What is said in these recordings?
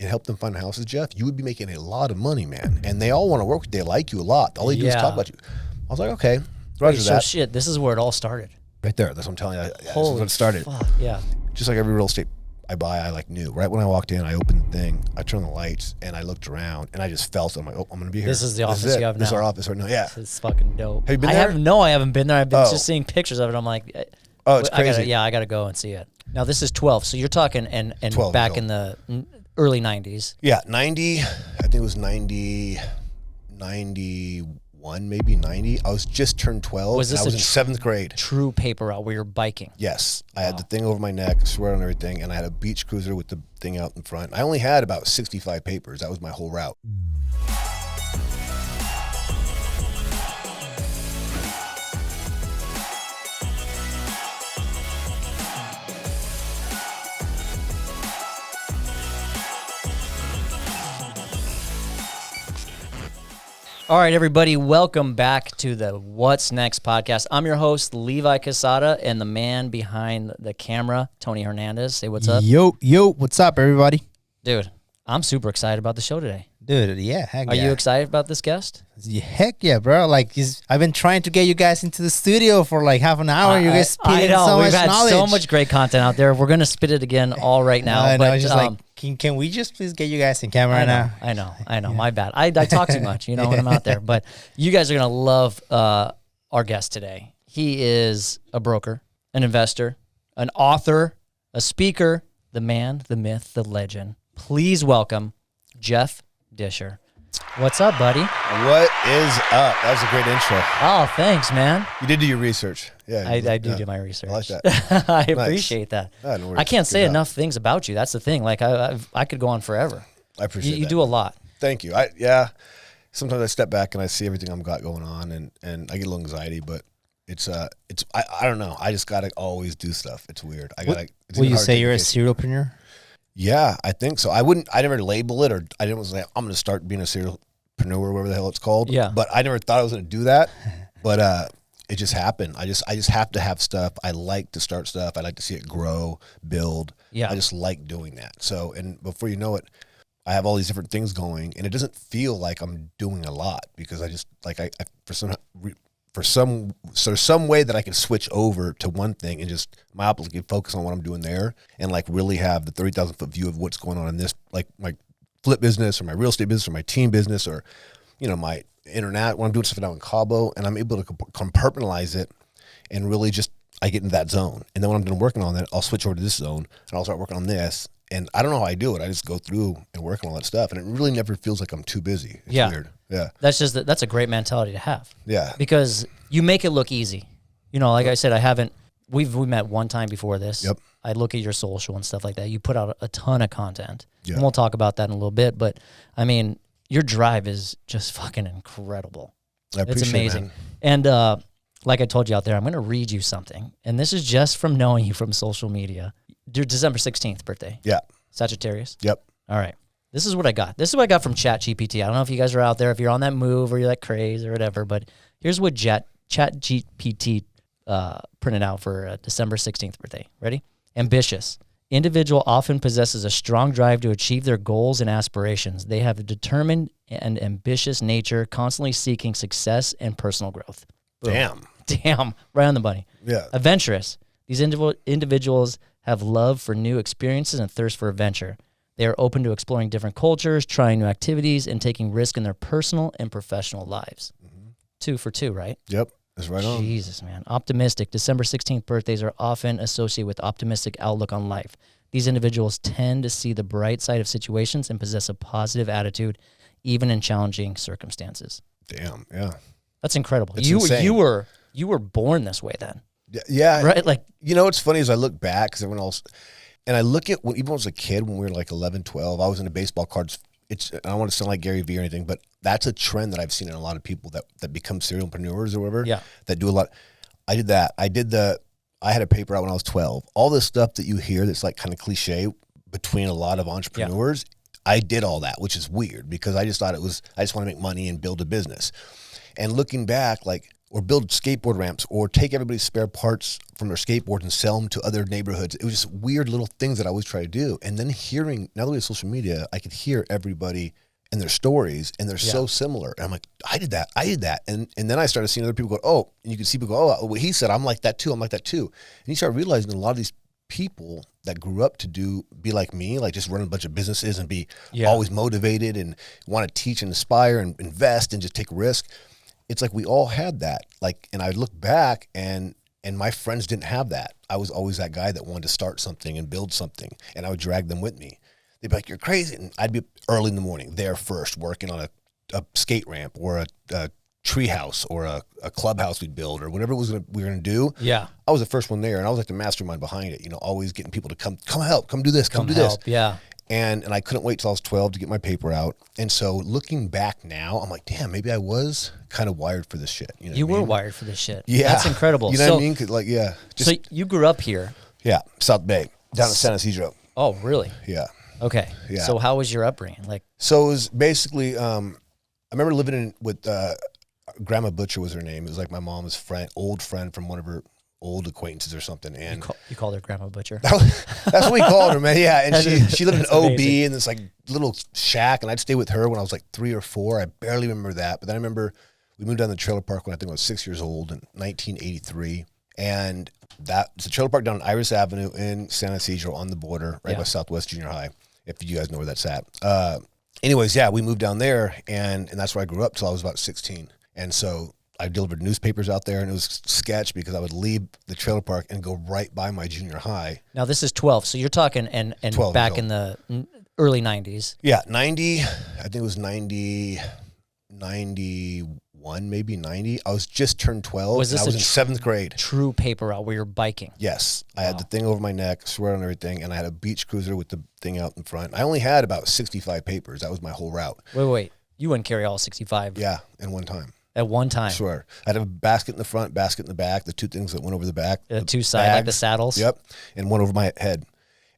and help them find houses, Jeff, you would be making a lot of money, man. And they all want to work with you. They like you a lot. All they do is talk about you. I was like, okay, roger that. So shit, this is where it all started. Right there. That's what I'm telling you. This is Holy what it started. fuck, yeah. Just like every real estate I buy, I like knew. Right when I walked in, I opened the thing, I turned the lights, and I looked around, and I just felt it. I'm like, oh, I'm going to be here. This is the office you have now. This is our office right now. Yeah. It's fucking dope. Have you been there? I haven't been there. I've been just seeing pictures of it. I'm like, oh, it's crazy. I got to go and see it. Now, this is 12, so you're talking and back in the early 90s. Yeah, 90, I think it was 90, 91, maybe 90. I was just turned 12, I was in 7th grade. True paper route where you're biking? Yes. I had the thing over my neck, sweat on everything, and I had a beach cruiser with the thing out in front. I only had about 65 papers. That was my whole route. All right, everybody, welcome back to the What's Next podcast. I'm your host, Levi Casada, and the man behind the camera, Tony Hernandez. Say what's up. Yo, what's up, everybody? Dude, I'm super excited about the show today. Dude, yeah, heck Are you excited about this guest? Yeah, heck yeah, bro. Like, I've been trying to get you guys into the studio for like half an hour. You guys spitting so much knowledge. We've had so much great content out there. We're going to spit it again all right now. I know, but just like, can we just please get you guys in camera now? I know. Yeah. My bad. I talk too much, when I'm out there. But you guys are going to love our guest today. He is a broker, an investor, an author, a speaker, the man, the myth, the legend. Please welcome Jeff Discher. What's up, buddy? What is up? That was a great intro. Oh, thanks, man. You did do your research. Yeah, I do my research. I like that. I appreciate that. I can't say enough things about you. That's the thing. Like I could go on forever. I appreciate that. You do a lot. Thank you. Sometimes I step back and I see everything I've got going on, and I get a little anxiety, but I don't know. I just gotta always do stuff. It's weird. Will you say you're a serialpreneur? Yeah, I think so. I never label it, or I didn't say I'm going to start being a serialpreneur, whatever the hell it's called. Yeah. But I never thought I was going to do that. But it just happened. I just have to have stuff. I like to start stuff. I like to see it grow, build. Yeah. I just like doing that. So, and before you know it, I have all these different things going, and it doesn't feel like I'm doing a lot because I just like there's some way that I can switch over to one thing and just myopically focus on what I'm doing there and like really have the 30,000 foot view of what's going on in this, like my flip business or my real estate business or my team business or, my internet when I'm doing stuff down in Cabo, and I'm able to compartmentalize it and really just, I get in that zone. And then when I'm done working on that, I'll switch over to this zone and I'll start working on this. And I don't know how I do it. I just go through and work on all that stuff. And it really never feels like I'm too busy. It's weird. Yeah. That's a great mentality to have. Yeah. Because you make it look easy. Like I said, we met one time before this. Yep. I look at your social and stuff like that. You put out a ton of content. Yeah. And we'll talk about that in a little bit. But I mean, your drive is just fucking incredible. It's amazing. It, and like I told you out there, I'm going to read you something. And this is just from knowing you from social media. Your December 16th birthday. Yeah. Sagittarius? Yep. All right. This is what I got. This is what I got from ChatGPT. I don't know if you guys are out there, if you're on that move or you're like crazy or whatever, but here's what ChatGPT printed out for December 16th birthday. Ready? Ambitious. Individual often possesses a strong drive to achieve their goals and aspirations. They have a determined and ambitious nature, constantly seeking success and personal growth. Boom. Damn. Right on the money. Yeah. Adventurous. These individuals have love for new experiences and thirst for adventure. They are open to exploring different cultures, trying new activities, and taking risks in their personal and professional lives. Mm-hmm. 2 for 2, right? Yep, that's right on. Jesus, man. Optimistic. December 16th birthdays are often associated with optimistic outlook on life. These individuals tend to see the bright side of situations and possess a positive attitude, even in challenging circumstances. Damn, yeah. That's incredible. It's insane. You were born this way then. Yeah. Right? Like, what's funny is I look back because everyone else, and I look at even when I was a kid, when we were like 11, 12, I was into baseball cards. I don't want to sound like Gary Vee or anything, but that's a trend that I've seen in a lot of people that become serialpreneurs or whatever. Yeah. That do a lot. I did that. I had a paper out when I was 12. All this stuff that you hear that's like kind of cliche between a lot of entrepreneurs, I did all that, which is weird because I just thought I just want to make money and build a business. And looking back, like or build skateboard ramps, or take everybody's spare parts from their skateboards and sell them to other neighborhoods. It was just weird little things that I always try to do. And then now that we have social media, I could hear everybody and their stories, and they're so similar. And I'm like, I did that. And then I started seeing other people go, oh, and you can see people go, oh, what he said, I'm like that too. And you start realizing that a lot of these people that grew up to be like me, like just run a bunch of businesses and be always motivated and want to teach and inspire and invest and just take risk. It's like we all had that. Like, and I look back and my friends didn't have that. I was always that guy that wanted to start something and build something, and I would drag them with me. They'd be like, you're crazy. And I'd be early in the morning there first, working on a skate ramp or a tree house or a clubhouse we'd build or whatever we were going to do. Yeah. I was the first one there, and I was like the mastermind behind it, always getting people to come help, come do this, come do this. Yeah. And I couldn't wait till I was 12 to get my paper out. And so looking back now, I'm like, damn, maybe I was kind of wired for this shit. You were wired for this shit. Yeah. That's incredible. You know what I mean? 'Cause like, yeah. So you grew up here. Yeah. South Bay, down in San Isidro. Oh, really? Yeah. Okay. Yeah. So how was your upbringing? Like, so it was basically, I remember living with Grandma Butcher was her name. It was like my mom's old friend from one of her old acquaintances or something. And you called her Grandma Butcher? That's what we called her, man. Yeah. And she lived in OB amazing. in this like little shack, and I'd stay with her when I was like 3 or 4. I barely remember that. But then I remember we moved down to the trailer park when I think I was 6 years old in 1983. And it's a trailer park down Iris Avenue in San Isidro on the border, right by Southwest Junior High, if you guys know where that's at. Anyways, we moved down there, and that's where I grew up till I was about 16. And so I delivered newspapers out there, and it was sketch because I would leave the trailer park and go right by my junior high. Now this is 12, so you're talking and back in the early 90s. Yeah, 90, I think it was 90, 91, maybe 90. I was just turned 12, and I was in 7th grade. True paper route where you're biking? Yes. I had the thing over my neck, sweat on everything, and I had a beach cruiser with the thing out in front. I only had about 65 papers. That was my whole route. Wait. You wouldn't carry all 65? Yeah, in one time. At one time? Sure. I had a basket in the front, basket in the back, the two things that went over the back. The two sides, like the saddles? Yep. And one over my head.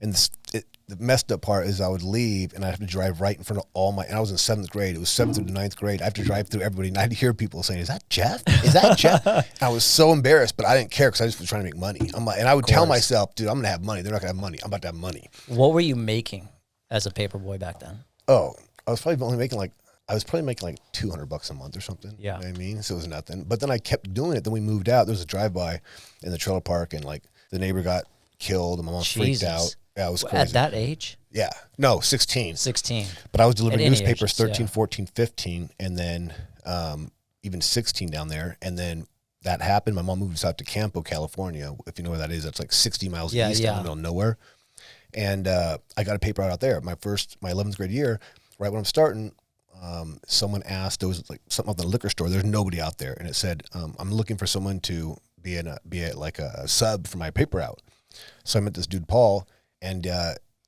And the messed up part is I would leave, and I have to drive right in front of and I was in 7th grade. It was 7th through 9th grade. I have to drive through everybody, and I'd hear people saying, is that Jeff? Is that Jeff? And I was so embarrassed, but I didn't care because I just was trying to make money. And I would tell myself, dude, I'm going to have money. They're not going to have money. I'm about to have money. What were you making as a paper boy back then? Oh, I was probably making like $200 a month or something. Yeah. You know what I mean? So it was nothing. But then I kept doing it. Then we moved out. There was a drive-by in the trailer park, and like the neighbor got killed, and my mom freaked out. Yeah, it was crazy. At that age? Yeah. No, 16. 16. But I was delivering newspapers 13, 14, 15, and then even 16 down there. And then that happened. My mom moved us out to Campo, California. If you know where that is, that's like 60 miles east in the middle of nowhere. And I got a paper out there. My 11th grade year, right when I'm starting, someone asked, there was like something at the liquor store. There's nobody out there. And it said, I'm looking for someone to be a sub for my paper out. So I met this dude, Paul, and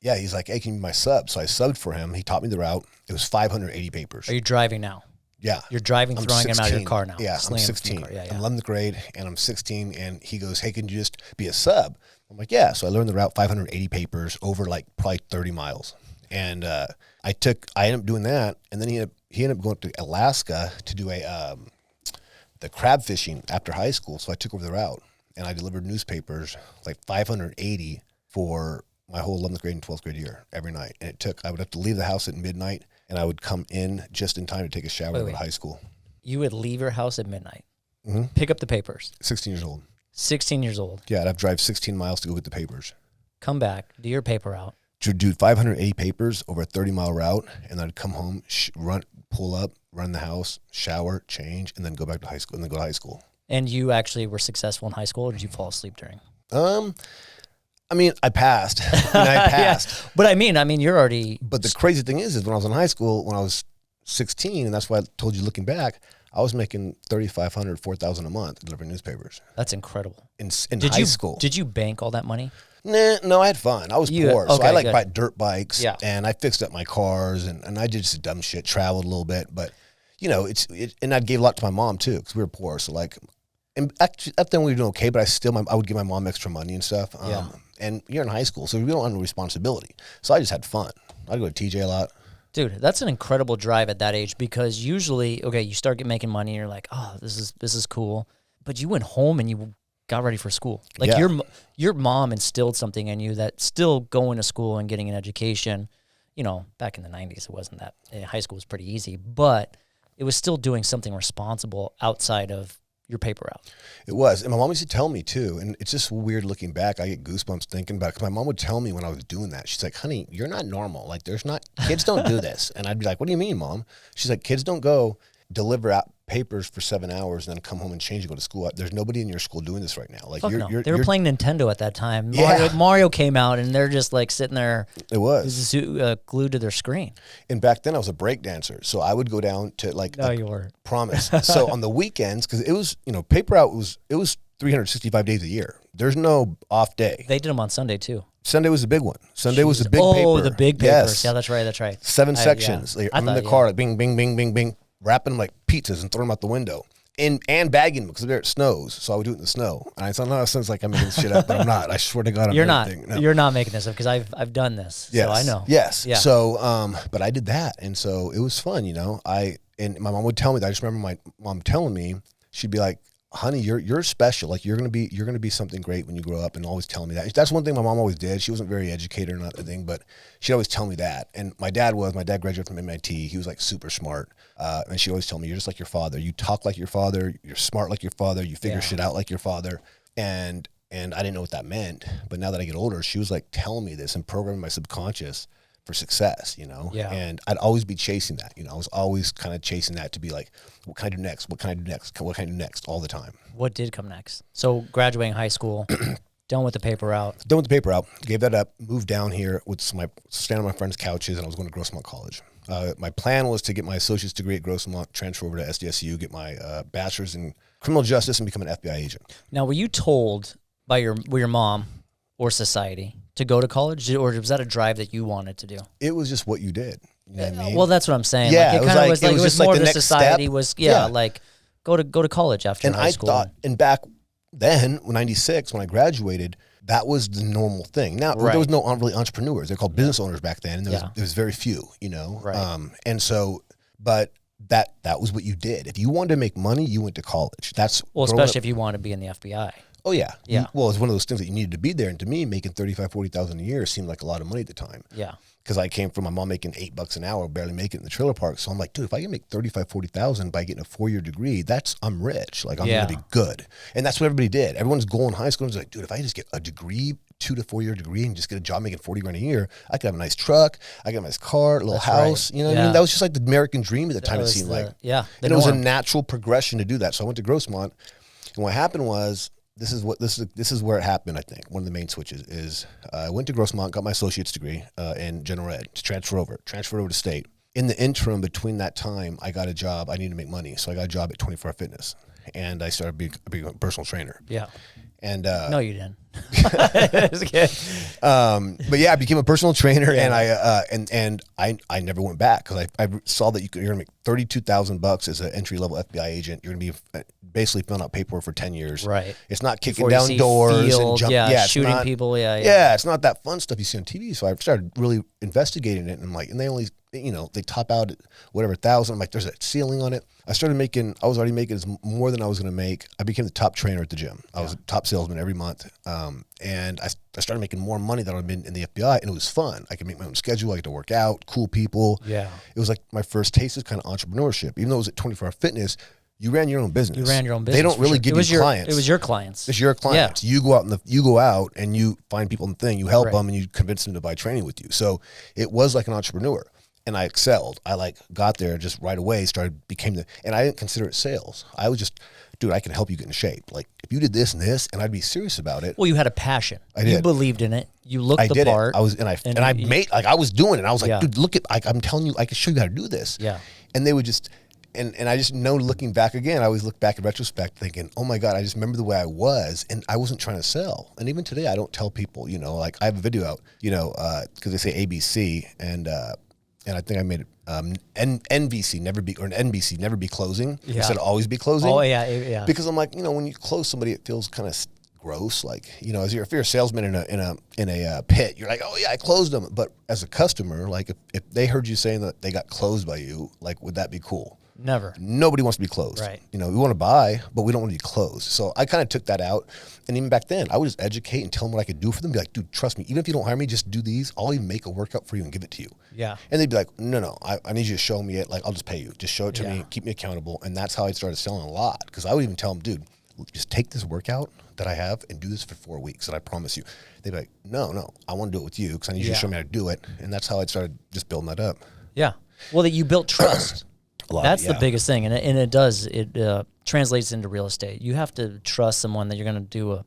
he's like, hey, can you be my sub? So I subbed for him. He taught me the route. It was 580 papers. Are you driving now? Yeah. You're driving, throwing him out of your car now. Yeah, I'm 16. I'm 11th grade, and I'm 16, and he goes, hey, can you just be a sub? I'm like, yeah. So I learned the route, 580 papers over like probably 30 miles. And I ended up doing that, and then he ended up going to Alaska to do the crab fishing after high school. So I took over the route, and I delivered newspapers, like 580 for my whole 11th grade and 12th grade year every night. And I would have to leave the house at midnight, and I would come in just in time to take a shower to go to high school. You would leave your house at midnight, pick up the papers. 16 years old. 16 years old. Yeah, I'd have to drive 16 miles to go get the papers. Come back, do your paper out. Do 580 papers over a 30-mile route, and I'd come home, pull up, run the house, shower, change, and then go back to high school, and then go to high school. And you actually were successful in high school, or did you fall asleep during? I mean, I passed. I passed. Yeah. But I mean, you're already... But the crazy thing is when I was in high school, when I was 16, and that's why I told you looking back, I was making $3,500, $4,000 a month delivering newspapers. That's incredible. In high school. Did you bank all that money? Nah, no, I had fun. I was poor, so I bought dirt bikes, and I fixed up my cars, and I did just dumb shit, traveled a little bit, but, and I gave a lot to my mom, too, because we were poor, so, like, and actually, at then we were doing okay, but I would give my mom extra money and stuff, and you're in high school, so we don't have no responsibility, so I just had fun. I'd go to TJ a lot. Dude, that's an incredible drive at that age, because usually, okay, you start making money and you're like, oh, this is cool. But you went home and you got ready for school. Like your mom instilled something in you that still going to school and getting an education, you know, back in the 90s, it wasn't that, high school was pretty easy, but it was still doing something responsible outside of your paper route. It was. And my mom used to tell me too, and it's just weird looking back. I get goosebumps thinking about it, because my mom would tell me when I was doing that. She's like, honey, you're not normal. Like, kids don't do this. And I'd be like, what do you mean, Mom? She's like, kids don't go deliver out papers for 7 hours and then come home and change and go to school. There's nobody in your school doing this right now. Like, they were playing Nintendo at that time. Yeah. Mario came out and they're just like sitting there. It was glued to their screen. And back then I was a break dancer, so I would go down to like. No, you were. Promise. So on the weekends, because it was, paper out it was 365 days a year. There's no off day. They did them on Sunday too. Sunday was the big one. Sunday was the big paper. Oh, the big papers. Yes. Yeah, that's right. 7 sections. Yeah. I'm in the car, like bing, bing, bing, bing, bing, wrapping like pizzas and throwing them out the window. And bagging them, because there it snows, so I would do it in the snow. And I thought, no, it sounds like I'm making this shit up, but I'm not. I swear to God, I'm not. No. You're not making this up, because I've done this, yes. so I know. Yes. Yeah. So, but I did that, and so it was fun, And my mom would tell me that. I just remember my mom telling me, she'd be like, honey, you're special. Like, you're gonna be something great when you grow up, and always telling me that. That's one thing my mom always did. She wasn't very educated or not the thing, but she'd always tell me that. And my dad graduated from MIT. He was like super smart. And she always told me, you're just like your father. You talk like your father. You're smart like your father. You figure shit out like your father. And I didn't know what that meant. But now that I get older, she was like telling me this and programming my subconscious for success, Yeah. And I'd always be chasing that. I was always kind of chasing that to be like, what can I do next? What can I do next? What can I do next? All the time. What did come next? So graduating high school, done with the paper route. Done with the paper route. Gave that up. Moved down here with stand on my friends' couches, and I was going to Grossmont College. My plan was to get my associate's degree at Grossmont, transfer over to SDSU, get my bachelor's in criminal justice, and become an FBI agent. Now, were you told by your mom or society to go to college, or was that a drive that you wanted to do? It was just what you did. You know what I mean? Well, that's what I'm saying. Yeah, like, it was just more like of the the next society step. was Yeah. like go to college after high school. And I thought, and back then, when 96, when I graduated, that was the normal thing. Now, there was no really entrepreneurs. They're called business owners back then, and there was very few, Right. And so, but that was what you did. If you wanted to make money, you went to college. That's especially if you want to be in the FBI. Oh yeah. Yeah. Well, it's one of those things that you needed to be there. And to me, making $35,000-$40,000 a year seemed like a lot of money at the time. Yeah. Because I came from my mom making $8 an hour, barely making it in the trailer park. So I'm like, dude, if I can make $35,000-$40,000 by getting a 4-year degree, I'm rich. Like, I'm going to be good. And that's what everybody did. Everyone's going to high school and was like, dude, if I just get a degree, 2 to 4 year degree, and just get a job making $40,000 a year, I could have a nice truck, I could have a nice car, a little house. Right. You know what I mean? That was just like the American dream at the time, it seemed like. Yeah. And it was a natural progression to do that. So I went to Grossmont, and what happened was, this is where it happened. I think one of the main switches is I went to Grossmont, got my associate's degree in general ed to transfer over to state. In the interim between that time, I got a job. I needed to make money, so I got a job at 24 Hour Fitness, and I started being a personal trainer. Yeah. And no, you didn't. But yeah, I became a personal trainer, and I never went back, because I saw that you're gonna make $32,000 as an entry level FBI agent. You're gonna be basically filling out paperwork for 10 years. Right. It's not kicking down doors and jumping. Shooting people. Yeah, it's not that fun stuff you see on TV. So I started really investigating it, and I'm like, and they only, they top out at whatever 1,000. I'm like, there's a ceiling on it. I was already making more than I was going to make. I became the top trainer at the gym. I was a top salesman every month. And I started making more money than I'd been in the FBI, and it was fun. I could make my own schedule. I get to work out, cool people. Yeah. It was like my first taste of kind of entrepreneurship. Even though it was at 24 Hour Fitness, you ran your own business. They don't really give you clients. It was your clients. It's your clients. Yeah. You go out and you find people in the thing, you help them, and you convince them to buy training with you. So it was like an entrepreneur. And I excelled. I got there just right away, and I didn't consider it sales. I was just, dude, I can help you get in shape. Like, if you did this and this, and I'd be serious about it. Well, you had a passion. I did. You believed in it. You looked the part. I was doing it. I was like, dude, look at, I'm telling you, I can show you how to do this. Yeah. And they would just, and I just know, looking back again, I always look back in retrospect thinking, oh my God, I just remember the way I was, and I wasn't trying to sell. And even today, I don't tell people, like, I have a video out, because they say ABC, and I think I made it NBC never be closing instead of always be closing. Oh yeah. Because I'm like, when you close somebody, it feels kind of gross. Like, you know, if you're a salesman in a pit, you're like, oh yeah, I closed them. But as a customer, like if they heard you saying that they got closed by you, like, would that be cool? Never. Nobody wants to be closed. Right. You know, we want to buy, but we don't want to be closed. So I kind of took that out. And even back then, I would just educate and tell them what I could do for them. Be like, dude, trust me. Even if you don't hire me, just do these. I'll even make a workout for you and give it to you. Yeah. And they'd be like, no, I need you to show me it. Like, I'll just pay you. Just show it to me. Keep me accountable. And that's how I started selling a lot. Because I would even tell them, dude, just take this workout that I have and do this for 4 weeks. And I promise you. They'd be like, no, I want to do it with you because I need you to show me how to do it. And that's how I started just building that up. Yeah. Well, that you built trust. That's the biggest thing, and it translates into real estate. You have to trust someone that you're going to do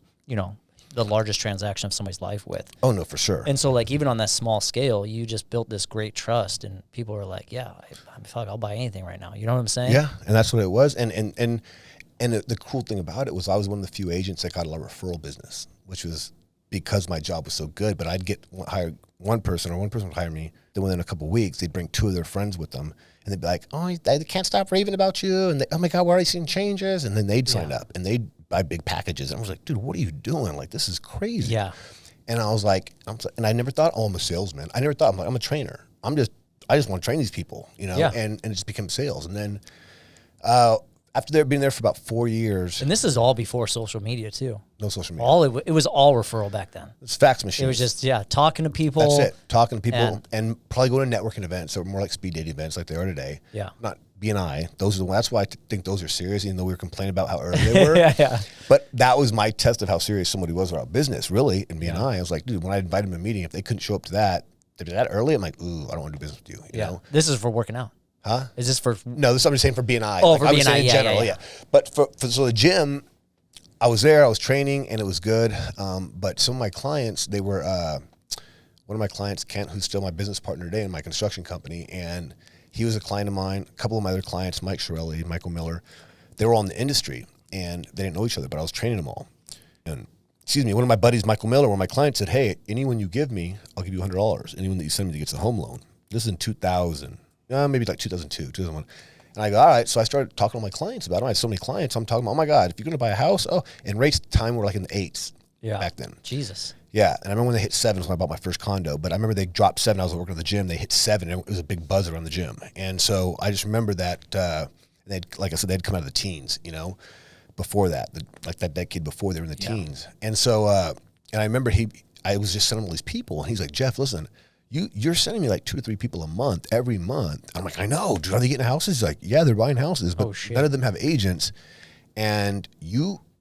the largest transaction of somebody's life with. Oh no, for sure. And so, like, even on that small scale, you just built this great trust, and people are like, "Yeah, I'll buy anything right now." You know what I'm saying? Yeah, and that's what it was. And the cool thing about it was I was one of the few agents that got a lot of referral business, which was because my job was so good. But I'd hire one person would hire me. Then within a couple of weeks, they'd bring 2 of their friends with them. And they'd be like, oh, they can't stop raving about you. And oh my God, we're already seeing changes. And then they'd sign up and they'd buy big packages. And I was like, dude, what are you doing? Like, this is crazy. Yeah. And I was like, and I never thought, oh, I'm a salesman. I never thought, I'm a trainer. I just want to train these people, you know, and it just became sales. And then after they've been there for about 4 years. And this is all before social media too. No social media. It was all referral back then. It's fax machines. It was just, talking to people. That's it. Talking to people and probably going to networking events or more like speed dating events like they are today. Yeah. Not B&I. Those are the ones. That's why I think those are serious, even though we were complaining about how early they were. Yeah. But that was my test of how serious somebody was about business, really, in B&I. I was like, dude, when I invited them to a meeting, if they couldn't show up to that, they'd be that early, I'm like, ooh, I don't want to do business with you. You know? This is for working out. Huh? Is this for? No, this is somebody saying for B&I. Oh, like, for I B&I, was saying in general, yeah. But so the gym, I was there, I was training, and it was good. But some of my clients, they were, one of my clients, Kent, who's still my business partner today in my construction company, and he was a client of mine. A couple of my other clients, Mike Shirelli, Michael Miller, they were all in the industry, and they didn't know each other, but I was training them all. And one of my buddies, Michael Miller, one of my clients said, hey, anyone you give me, I'll give you $100. Anyone that you send me that gets a home loan. This is in 2000. Maybe like 2002, 2001. And I go, all right. So I started talking to my clients about it. I had so many clients. I'm talking about, oh my God, if you're going to buy a house, and rates at the time were like in the 8s back then. Jesus. Yeah. And I remember when they hit 7 when I bought my first condo, but I remember they dropped 7. I was working at the gym. They hit 7 and it was a big buzz around the gym. And so I just remember that, like I said, they'd come out of the teens, you know, before that, like that decade before they were in the teens. And so, and I remember I was just sending all these people and he's like, Jeff, listen, you're sending me like 2 to 3 people a month, every month. I'm like, I know, dude, are they getting houses? He's like, yeah, they're buying houses, but none of them have agents. And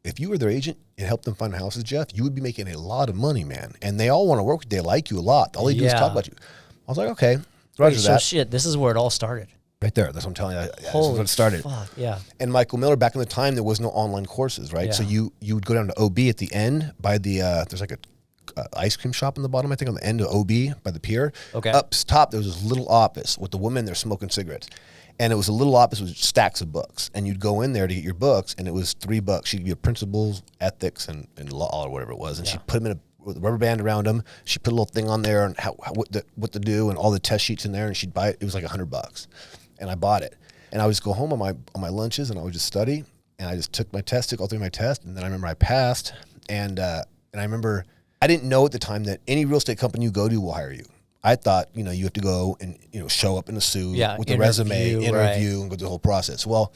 if you were their agent and helped them find houses, Jeff, you would be making a lot of money, man. And they all want to work with you. They like you a lot. All they do is talk about you. I was like, okay, roger that. So this is where it all started. Right there. That's what I'm telling you. This is what it started. Fuck, yeah. And Michael Miller, back in the time, there was no online courses, right? Yeah. So you would go down to OB at the end by the, there's like a ice cream shop in the bottom, I think on the end of OB by the pier. Okay. Up top, there was this little office with the woman there smoking cigarettes. And it was a little office with stacks of books. And you'd go in there to get your books, and it was $3. She'd give you principles, ethics, and law or whatever it was. And she'd put them with a rubber band around them. She put a little thing on there and what to do and all the test sheets in there. And she'd buy it. It was like $100. And I bought it. And I would just go home on my lunches, and I would just study. And I just took all 3 of my tests. And then I remember I passed. And I remember I didn't know at the time that any real estate company you go to will hire you. I thought, you have to go and, show up in a suit with a resume, interview, and go through the whole process. Well,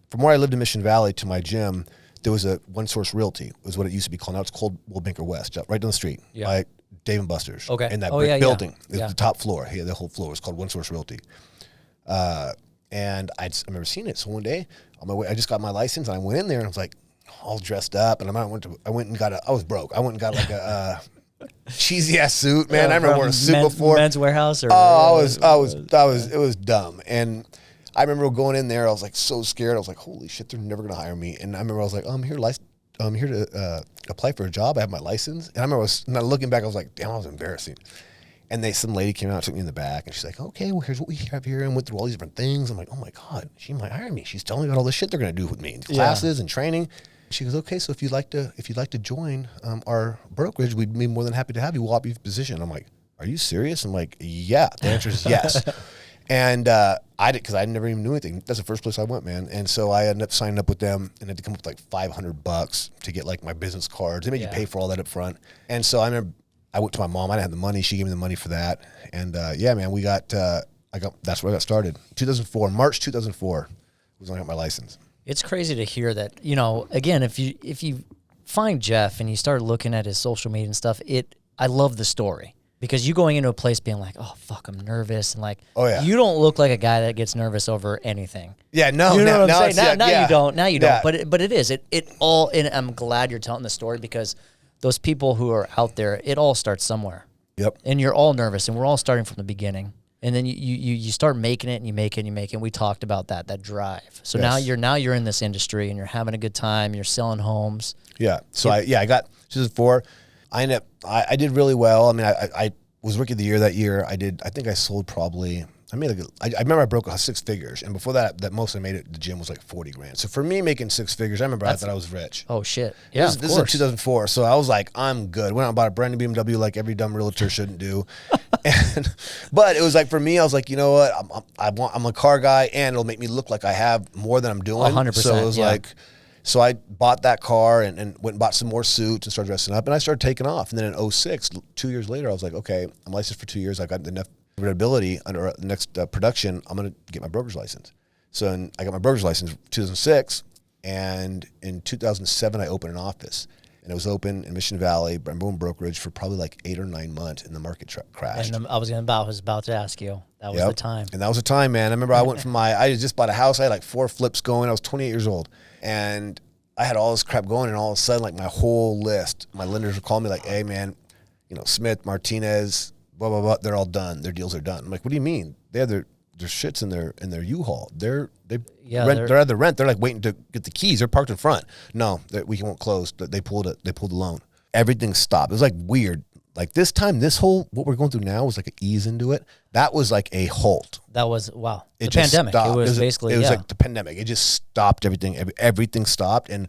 from where I lived in Mission Valley to my gym, there was a One Source Realty, was what it used to be called. Now it's called Banker West, right down the street by Dave & Buster's. Okay. In that brick building. The top floor. Yeah, the whole floor was called One Source Realty. And I remember seeing it. So one day, on my way, I just got my license, and I went in there, and I was like, all dressed up, and I went and got I was broke. I went and got like a cheesy ass suit, man. I remember wearing a suit before. Men's Warehouse or it was dumb. And I remember going in there, I was like so scared. I was like, holy shit, they're never gonna hire me. And I remember I was like, I'm here to apply for a job. I have my license. And I remember now looking back, I was like, damn, I was embarrassing. And some lady came out, took me in the back, and she's like, okay, well, here's what we have here, and went through all these different things. I'm like, oh my God, she might hire me. She's telling me about all the shit they're gonna do with me, classes and training. She goes, okay, so if you'd like to join our brokerage, we'd be more than happy to have you. We'll offer you a position. I'm like, are you serious? I'm like, yeah. The answer is yes. And I did, because I never even knew anything. That's the first place I went, man. And so I ended up signing up with them and had to come up with like $500 to get like my business cards. They made you pay for all that up front. And so I remember I went to my mom. I didn't have the money. She gave me the money for that. And yeah, man, that's where I got started. 2004, March 2004 was when I got my license. It's crazy to hear that, you know, again, if you find Jeff and you start looking at his social media and stuff, I love the story. Because you going into a place being like, oh, fuck, I'm nervous. And like, you don't look like a guy that gets nervous over anything. Yeah, no. You know what I'm saying? Now you don't. Now you Yeah. don't. But it is. It all, and I'm glad you're telling the story because those people who are out there, it all starts somewhere. Yep. And you're all nervous, and we're all starting from the beginning. And then you start making it, and you make it, and you make it. And we talked about that drive. So now you're in this industry, and you're having a good time. You're selling homes. Yeah. So I got 2004. I did really well. I mean, I was rookie of the year that year. I think I sold probably, I remember I broke 6 figures. And before that most I made at the gym was like 40 grand. So for me making 6 figures, I thought I was rich. Oh shit. Yeah. This is in 2004. So I was like, I'm good. Went out and bought a brand new BMW like every dumb realtor shouldn't do. But it was like, for me, I was like, you know what? I'm a car guy and it'll make me look like I have more than I'm doing. 100%. So it was like, so I bought that car and went and bought some more suits and started dressing up, and I started taking off. And then in 2006, 2 years later, I was like, okay, I'm licensed for 2 years. I got enough credibility under the next production. I'm going to get my broker's license. So I got my broker's license in 2006, and in 2007, I opened an office. And it was open in Mission Valley, Boom Brokerage, for probably like 8 or 9 months, and the market crashed. And I was about to ask you. That was the time. And that was the time, man. I remember I went from I just bought a house. I had like 4 flips going. I was 28 years old. And I had all this crap going, and all of a sudden, like my whole list, my lenders were calling me like, hey, man, you know, Smith, Martinez, blah, blah, blah, they're all done. Their deals are done. I'm like, what do you mean? They have their shits in their U-Haul. They're at the rent. They're like waiting to get the keys. They're parked in front. No, we won't close. They pulled the loan. Everything stopped. It was like weird. Like this time, what we're going through now was like an ease into it. That was like a halt. That was, wow. The pandemic. Stopped. It was basically, it was like the pandemic. It just stopped everything. Everything stopped, and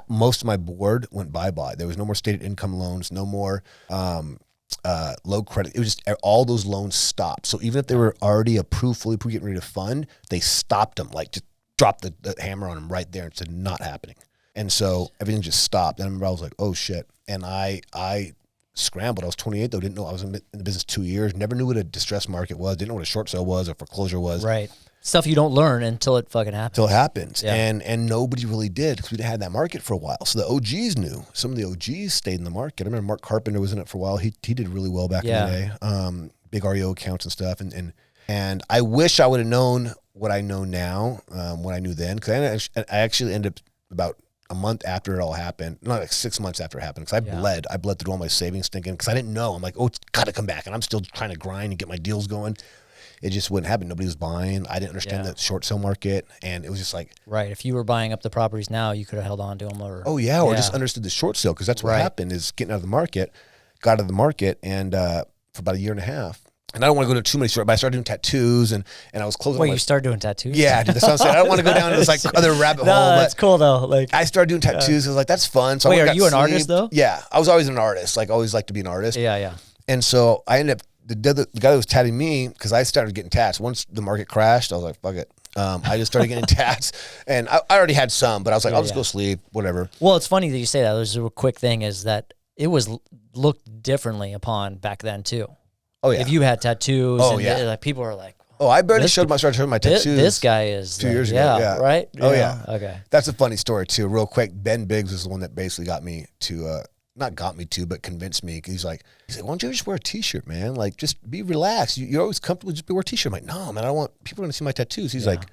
most of my board went bye-bye. There was no more stated income loans, no more low credit. It was just all those loans stopped. So even if they were already approved, fully approved, getting ready to fund, they stopped them, like just dropped the hammer on them right there and said, not happening. And so everything just stopped. And I remember I was like, oh shit. And I scrambled. I was 28 though. Didn't know I was in the business 2 years. Never knew what a distressed market was. Didn't know what a short sale was or foreclosure was. Right. Stuff you don't learn until it fucking happens. Until it happens. Yeah. And nobody really did, because we had that market for a while. So the OGs knew. Some of the OGs stayed in the market. I remember Mark Carpenter was in it for a while. He did really well back in the day. Big REO accounts and stuff. And I wish I would have known what I know now, what I knew then. Because I actually ended up about a month after it all happened, not like 6 months after it happened, because I bled through all my savings thinking, because I didn't know. I'm like, oh, it's got to come back. And I'm still trying to grind and get my deals going. It just wouldn't happen. Nobody was buying. I didn't understand the short sale market. And it was just like. Right. If you were buying up the properties now, you could have held on to them. Or just understood the short sale, because that's what happened, is getting out of the market, and for about a year and a half. And I don't want to go to too many short, but I started doing tattoos, and I was closing. Wait, you started doing tattoos? Yeah, dude, that's what I'm saying. I don't want to go down this like other rabbit hole. No, that's cool though. Like, I started doing tattoos. I was like, that's fun. So wait, are you an artist though? Yeah, I was always an artist. Like, always liked to be an artist. Yeah. And so I ended up, the guy that was tatting me, because I started getting tats. Once the market crashed, I was like, fuck it. I just started getting tats, and I already had some, but I was like, I'll just go sleep, whatever. Well, it's funny that you say that. There's a quick thing is that it was looked differently upon back then too. Oh yeah. If you had tattoos, like people are like, oh, I barely started showing my tattoos. This guy is 2 years ago. Yeah, right? Oh yeah. Okay. That's a funny story too. Real quick, Ben Biggs was the one that basically got me to, not got me to, but convinced me. He's like, why don't you just wear a t-shirt, man? Like, just be relaxed. You're always comfortable. Just wear a t-shirt. I'm like, no, man, I don't want people to see my tattoos. He's like,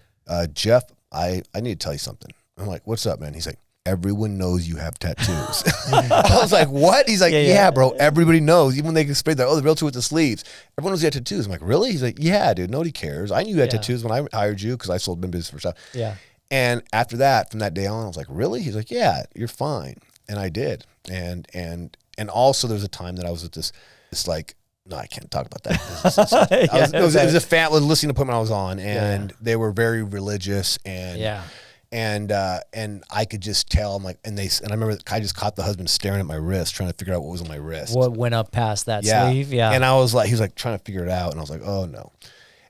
Jeff, I need to tell you something. I'm like, what's up, man? He's like, everyone knows you have tattoos. I was like, what? He's like, yeah, bro, everybody knows. Even when they explain that, the realtor with the sleeves, everyone knows you have tattoos. I'm like, really? He's like, yeah, dude, nobody cares. I knew you had tattoos when I hired you, because I sold BIM business for stuff. Yeah. And after that, from that day on, I was like, really? He's like, yeah, you're fine. And I did. And also there was a time that I was at this like, no, I can't talk about that. It was a family listening appointment I was on, and they were very religious, and I could just tell. I'm like, and I remember I just caught the husband staring at my wrist, trying to figure out what was on my wrist. What went up past that sleeve? Yeah. And I was like, he was like trying to figure it out, and I was like, oh no.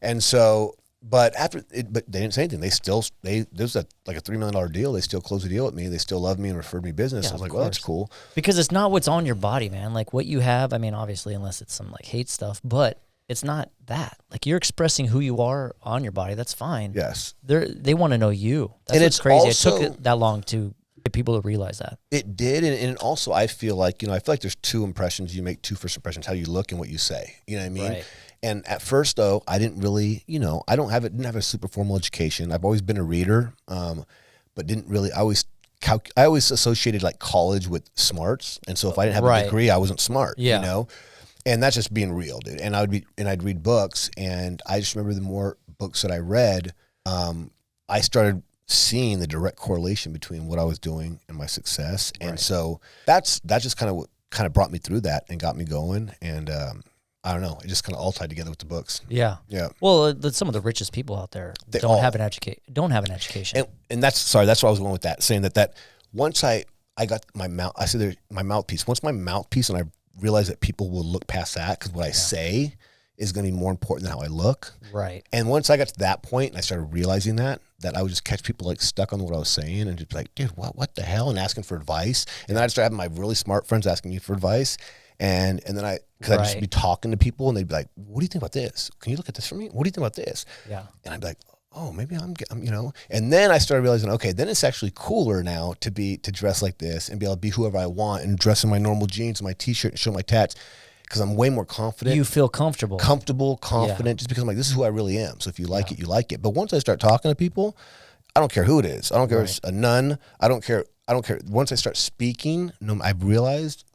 And so, but they didn't say anything. There's like a $3 million deal. They still closed the deal with me. They still loved me and referred me business. Yeah, I was like, course. well, that's cool. Because it's not what's on your body, man. Like what you have, I mean, obviously, unless it's some like hate stuff, but it's not that. Like you're expressing who you are on your body. That's fine. Yes. They want to know you. That's and what's it's crazy. Also, it took it that long to get people to realize that. It did. And also I feel like, there's two impressions. You make two first impressions, how you look and what you say. You know what I mean? Right. And at first, though, I didn't really, didn't have a super formal education. I've always been a reader, but didn't really. I always associated like college with smarts, and so if I didn't have a degree, I wasn't smart. Yeah. And that's just being real, dude. And I'd read books, and I just remember the more books that I read, I started seeing the direct correlation between what I was doing and my success, and so that's just kind of what brought me through that and got me going, and. I don't know. It just kind of all tied together with the books. Yeah. Yeah. Well, some of the richest people out there don't have an education. And that's where I was going with that, saying that once I got my mouthpiece. Once my mouthpiece, and I realized that people will look past that because what I say is going to be more important than how I look. Right. And once I got to that point, and I started realizing that I would just catch people like stuck on what I was saying and just be like, dude, what the hell? And asking for advice. And then I'd start having my really smart friends asking me for advice. And then I'd just be talking to people, and they'd be like, what do you think about this? Can you look at this for me? What do you think about this? Yeah. And I'd be like, oh, maybe I'm and then I started realizing, okay, then it's actually cooler now to dress like this and be able to be whoever I want and dress in my normal jeans and my t-shirt and show my tats, because I'm way more confident. You feel comfortable, confident, just because I'm like, this is who I really am. So if you like it, you like it. But once I start talking to people, I don't care who it is. I don't care if it's a nun. I don't care. Once I start speaking, I've realized,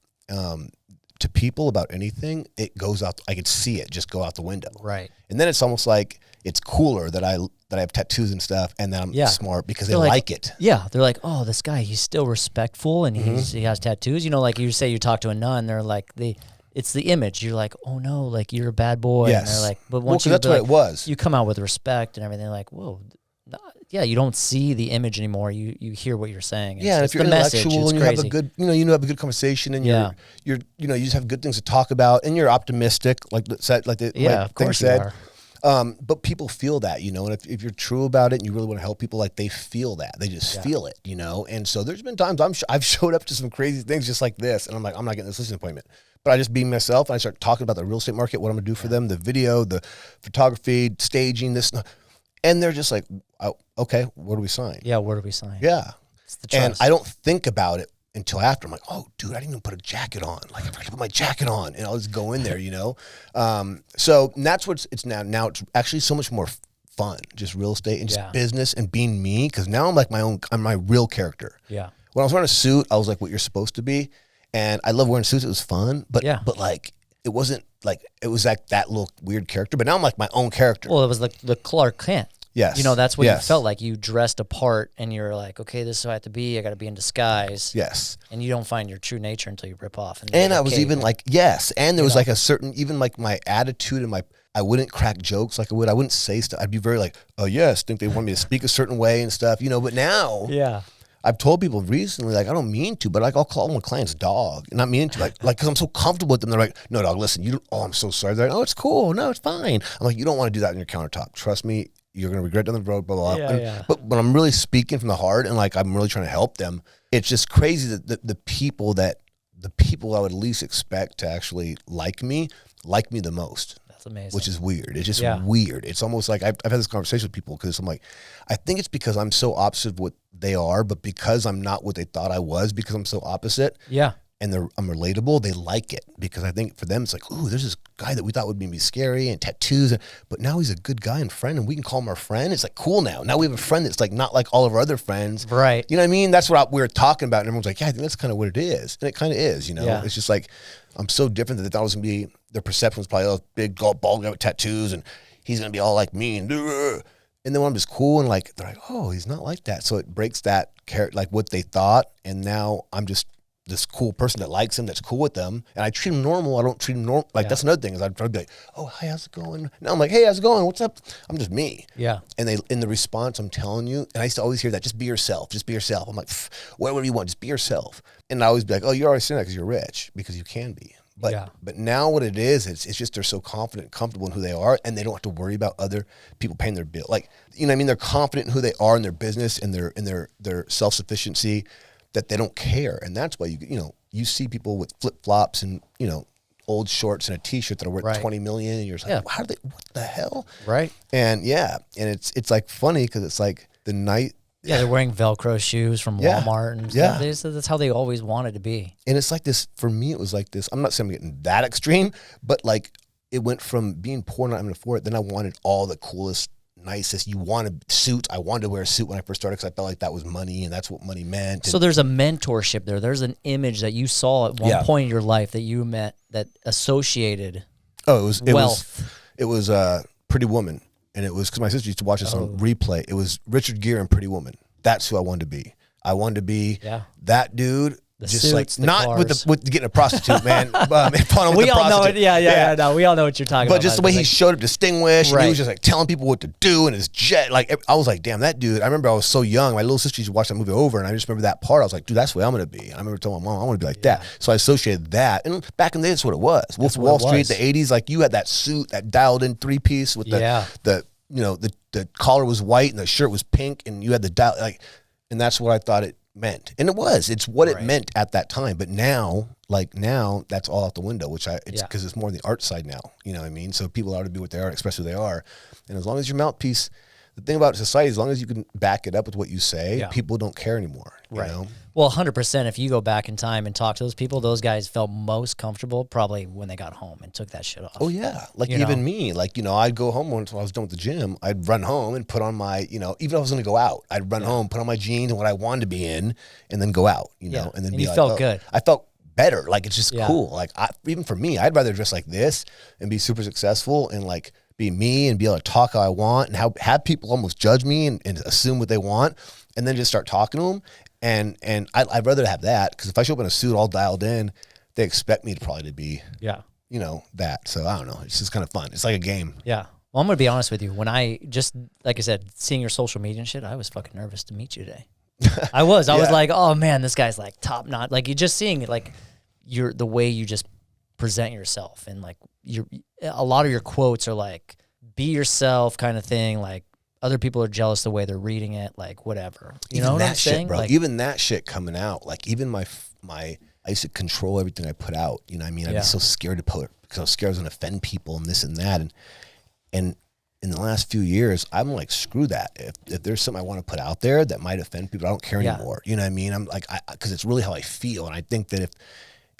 to people about anything, it goes out. I could see it just go out the window. Right. And then it's almost like it's cooler that I have tattoos and stuff, and that I'm smart because they like it. Yeah. They're like, oh, this guy, he's still respectful, and he has tattoos. Like you say, you talk to a nun, they're like it's the image. You're like, oh no, like you're a bad boy. Yes. And they're like, but once that's what it was. You come out with respect and everything. Like, whoa. Yeah, you don't see the image anymore. You hear what you're saying. And if you're intellectual and you have a good, have a good conversation, and you just have good things to talk about, and you're optimistic, like things said. But people feel that, and if you're true about it and you really want to help people, like they feel that, they just feel it, And so there's been times I've showed up to some crazy things just like this, and I'm like, I'm not getting this listening appointment, but I just be myself, and I start talking about the real estate market, what I'm gonna do for them, the video, the photography, staging, this. And they're just like, oh, okay, where do we sign? Yeah, where do we sign? Yeah. It's the trust. And I don't think about it until after. I'm like, oh, dude, I didn't even put a jacket on. Like, I forgot to put my jacket on. And I'll just go in there, So that's what it's now. Now it's actually so much more fun, just real estate and just business and being me. Because now I'm my real character. Yeah. When I was wearing a suit, I was like what you're supposed to be. And I love wearing suits. It was fun. But like, it wasn't like, it was like that little weird character, but now I'm like my own character. Well, it was like the Clark Kent. Yes. That's what you felt like. You dressed apart, and you're like, okay, this is who I have to be. I got to be in disguise. Yes. And you don't find your true nature until you rip off. And I was even like, yes. And there was like a certain, even like my attitude and I wouldn't crack jokes like I would. I wouldn't say stuff. I'd be very like, oh yes, think they want me to speak a certain way and stuff, but now. Yeah. I've told people recently, like, I don't mean to, but like I'll call my client's dog, and not meaning to, like, because I'm so comfortable with them. They're like, no, dog, listen, you don't, oh, I'm so sorry. They're like, oh, it's cool. No, it's fine. I'm like, you don't want to do that on your countertop. Trust me, you're going to regret down the road, blah, blah, blah. Yeah. But when I'm really speaking from the heart and like I'm really trying to help them, it's just crazy that the people I would least expect to actually like me the most. That's amazing. Which is weird. It's just weird. It's almost like I've had this conversation with people because I'm like, I think it's because I'm so opposite of what they are, but because I'm not what they thought I was, because I'm so opposite. Yeah. And I'm relatable, they like it, because I think for them it's like, ooh, there's this guy that we thought would be scary and tattoos, but now he's a good guy and friend, and we can call him our friend. It's like cool now. Now we have a friend that's like not like all of our other friends. Right. You know what I mean? That's what we were talking about, and everyone's like, yeah, I think that's kind of what it is. And it kind of is, Yeah. It's just like, I'm so different that they thought it was going to be, their perception was probably, oh, big, bald guy with tattoos, and he's going to be all like me, and then when I'm just cool, and like, they're like, oh, he's not like that. So it breaks that character, like what they thought, and now I'm just this cool person that likes him, that's cool with them, and I treat him normal. I don't treat him normal. Like, that's another thing, is I'd be like, oh, hi, how's it going? Now I'm like, hey, how's it going? What's up? I'm just me. Yeah. And they, in the response, I'm telling you, and I used to always hear that, just be yourself, just be yourself. I'm like, whatever you want, just be yourself. And I always be like, oh, you're always saying that because you're rich, because you can be. But now what it is, it's just they're so confident and comfortable in who they are, and they don't have to worry about other people paying their bill. Like, you know what I mean? They're confident in who they are in their business and their self-sufficiency, that they don't care. And that's why you see people with flip-flops and, old shorts and a t-shirt that are worth 20 million, and you're just like, how do they, what the hell? Right. And it's like funny because it's like the night. Yeah, they're wearing Velcro shoes from Walmart and stuff. That's how they always wanted to be. And it's like this, for me, it was like this. I'm not saying I'm getting that extreme, but like it went from being poor, not having to afford it. Then I wanted all the coolest, nicest. You wanted suits. I wanted to wear a suit when I first started because I felt like that was money and that's what money meant. So there's a mentorship there. There's an image that you saw at one point in your life that you met that associated wealth. It was Pretty Woman. And it was because my sister used to watch this on replay. It was Richard Gere and Pretty Woman. That's who I wanted to be. I wanted to be that dude. The just suits, like the not cars. with getting a prostitute, man. We all know it. Yeah. No, we all know what you're talking about. But just the way he showed up distinguished, and he was just like telling people what to do, and his jet. Like I was like, damn, that dude. I remember I was so young. My little sister used to watch that movie over, and I just remember that part. I was like, dude, that's the way I'm gonna be. I remember telling my mom, I want to be like that. So I associated that. And back in the day, that's what it was. Wolf of Wall Street, the '80s. Like you had that suit, that dialed-in three-piece with the collar was white and the shirt was pink, and you had the dial and that's what I thought it meant. And it was. It's what it meant at that time. But now that's all out the window, because it's more on the art side now. You know what I mean? So people ought to be what they are, express who they are. And as long as your mouthpiece, the thing about society, as long as you can back it up with what you say, people don't care anymore. You know? Well, 100%. If you go back in time and talk to those people, those guys felt most comfortable probably when they got home and took that shit off. Oh, yeah. Like even me, like, I'd go home once when I was done with the gym. I'd run home and put on my, even if I was going to go out, I'd run home, put on my jeans and what I wanted to be in, and then go out, know, and then be you like, felt good. I felt better. Like, it's just cool. Like, even for me, I'd rather dress like this and be super successful and like be me and be able to talk how I want and have people almost judge me and assume what they want and then just start talking to them. And I'd rather have that, because if I show up in a suit all dialed in, they expect me to probably be, that. So I don't know. It's just kind of fun. It's like a game. Yeah. Well, I'm going to be honest with you. When like I said, seeing your social media and shit, I was fucking nervous to meet you today. I was like, oh man, this guy's like top notch. Like, you're just seeing it, like the way you just present yourself, and like a lot of your quotes are like, be yourself kind of thing. Like, other people are jealous the way they're reading it, like whatever. You know what I'm saying? Bro. Like, even that shit coming out, like even my I used to control everything I put out. You know what I mean? I'd be so scared to put it because I was scared I was going to offend people and this and that. And in the last few years, I'm like, screw that. If there's something I want to put out there that might offend people, I don't care anymore. You know what I mean? I'm like, because it's really how I feel. And I think that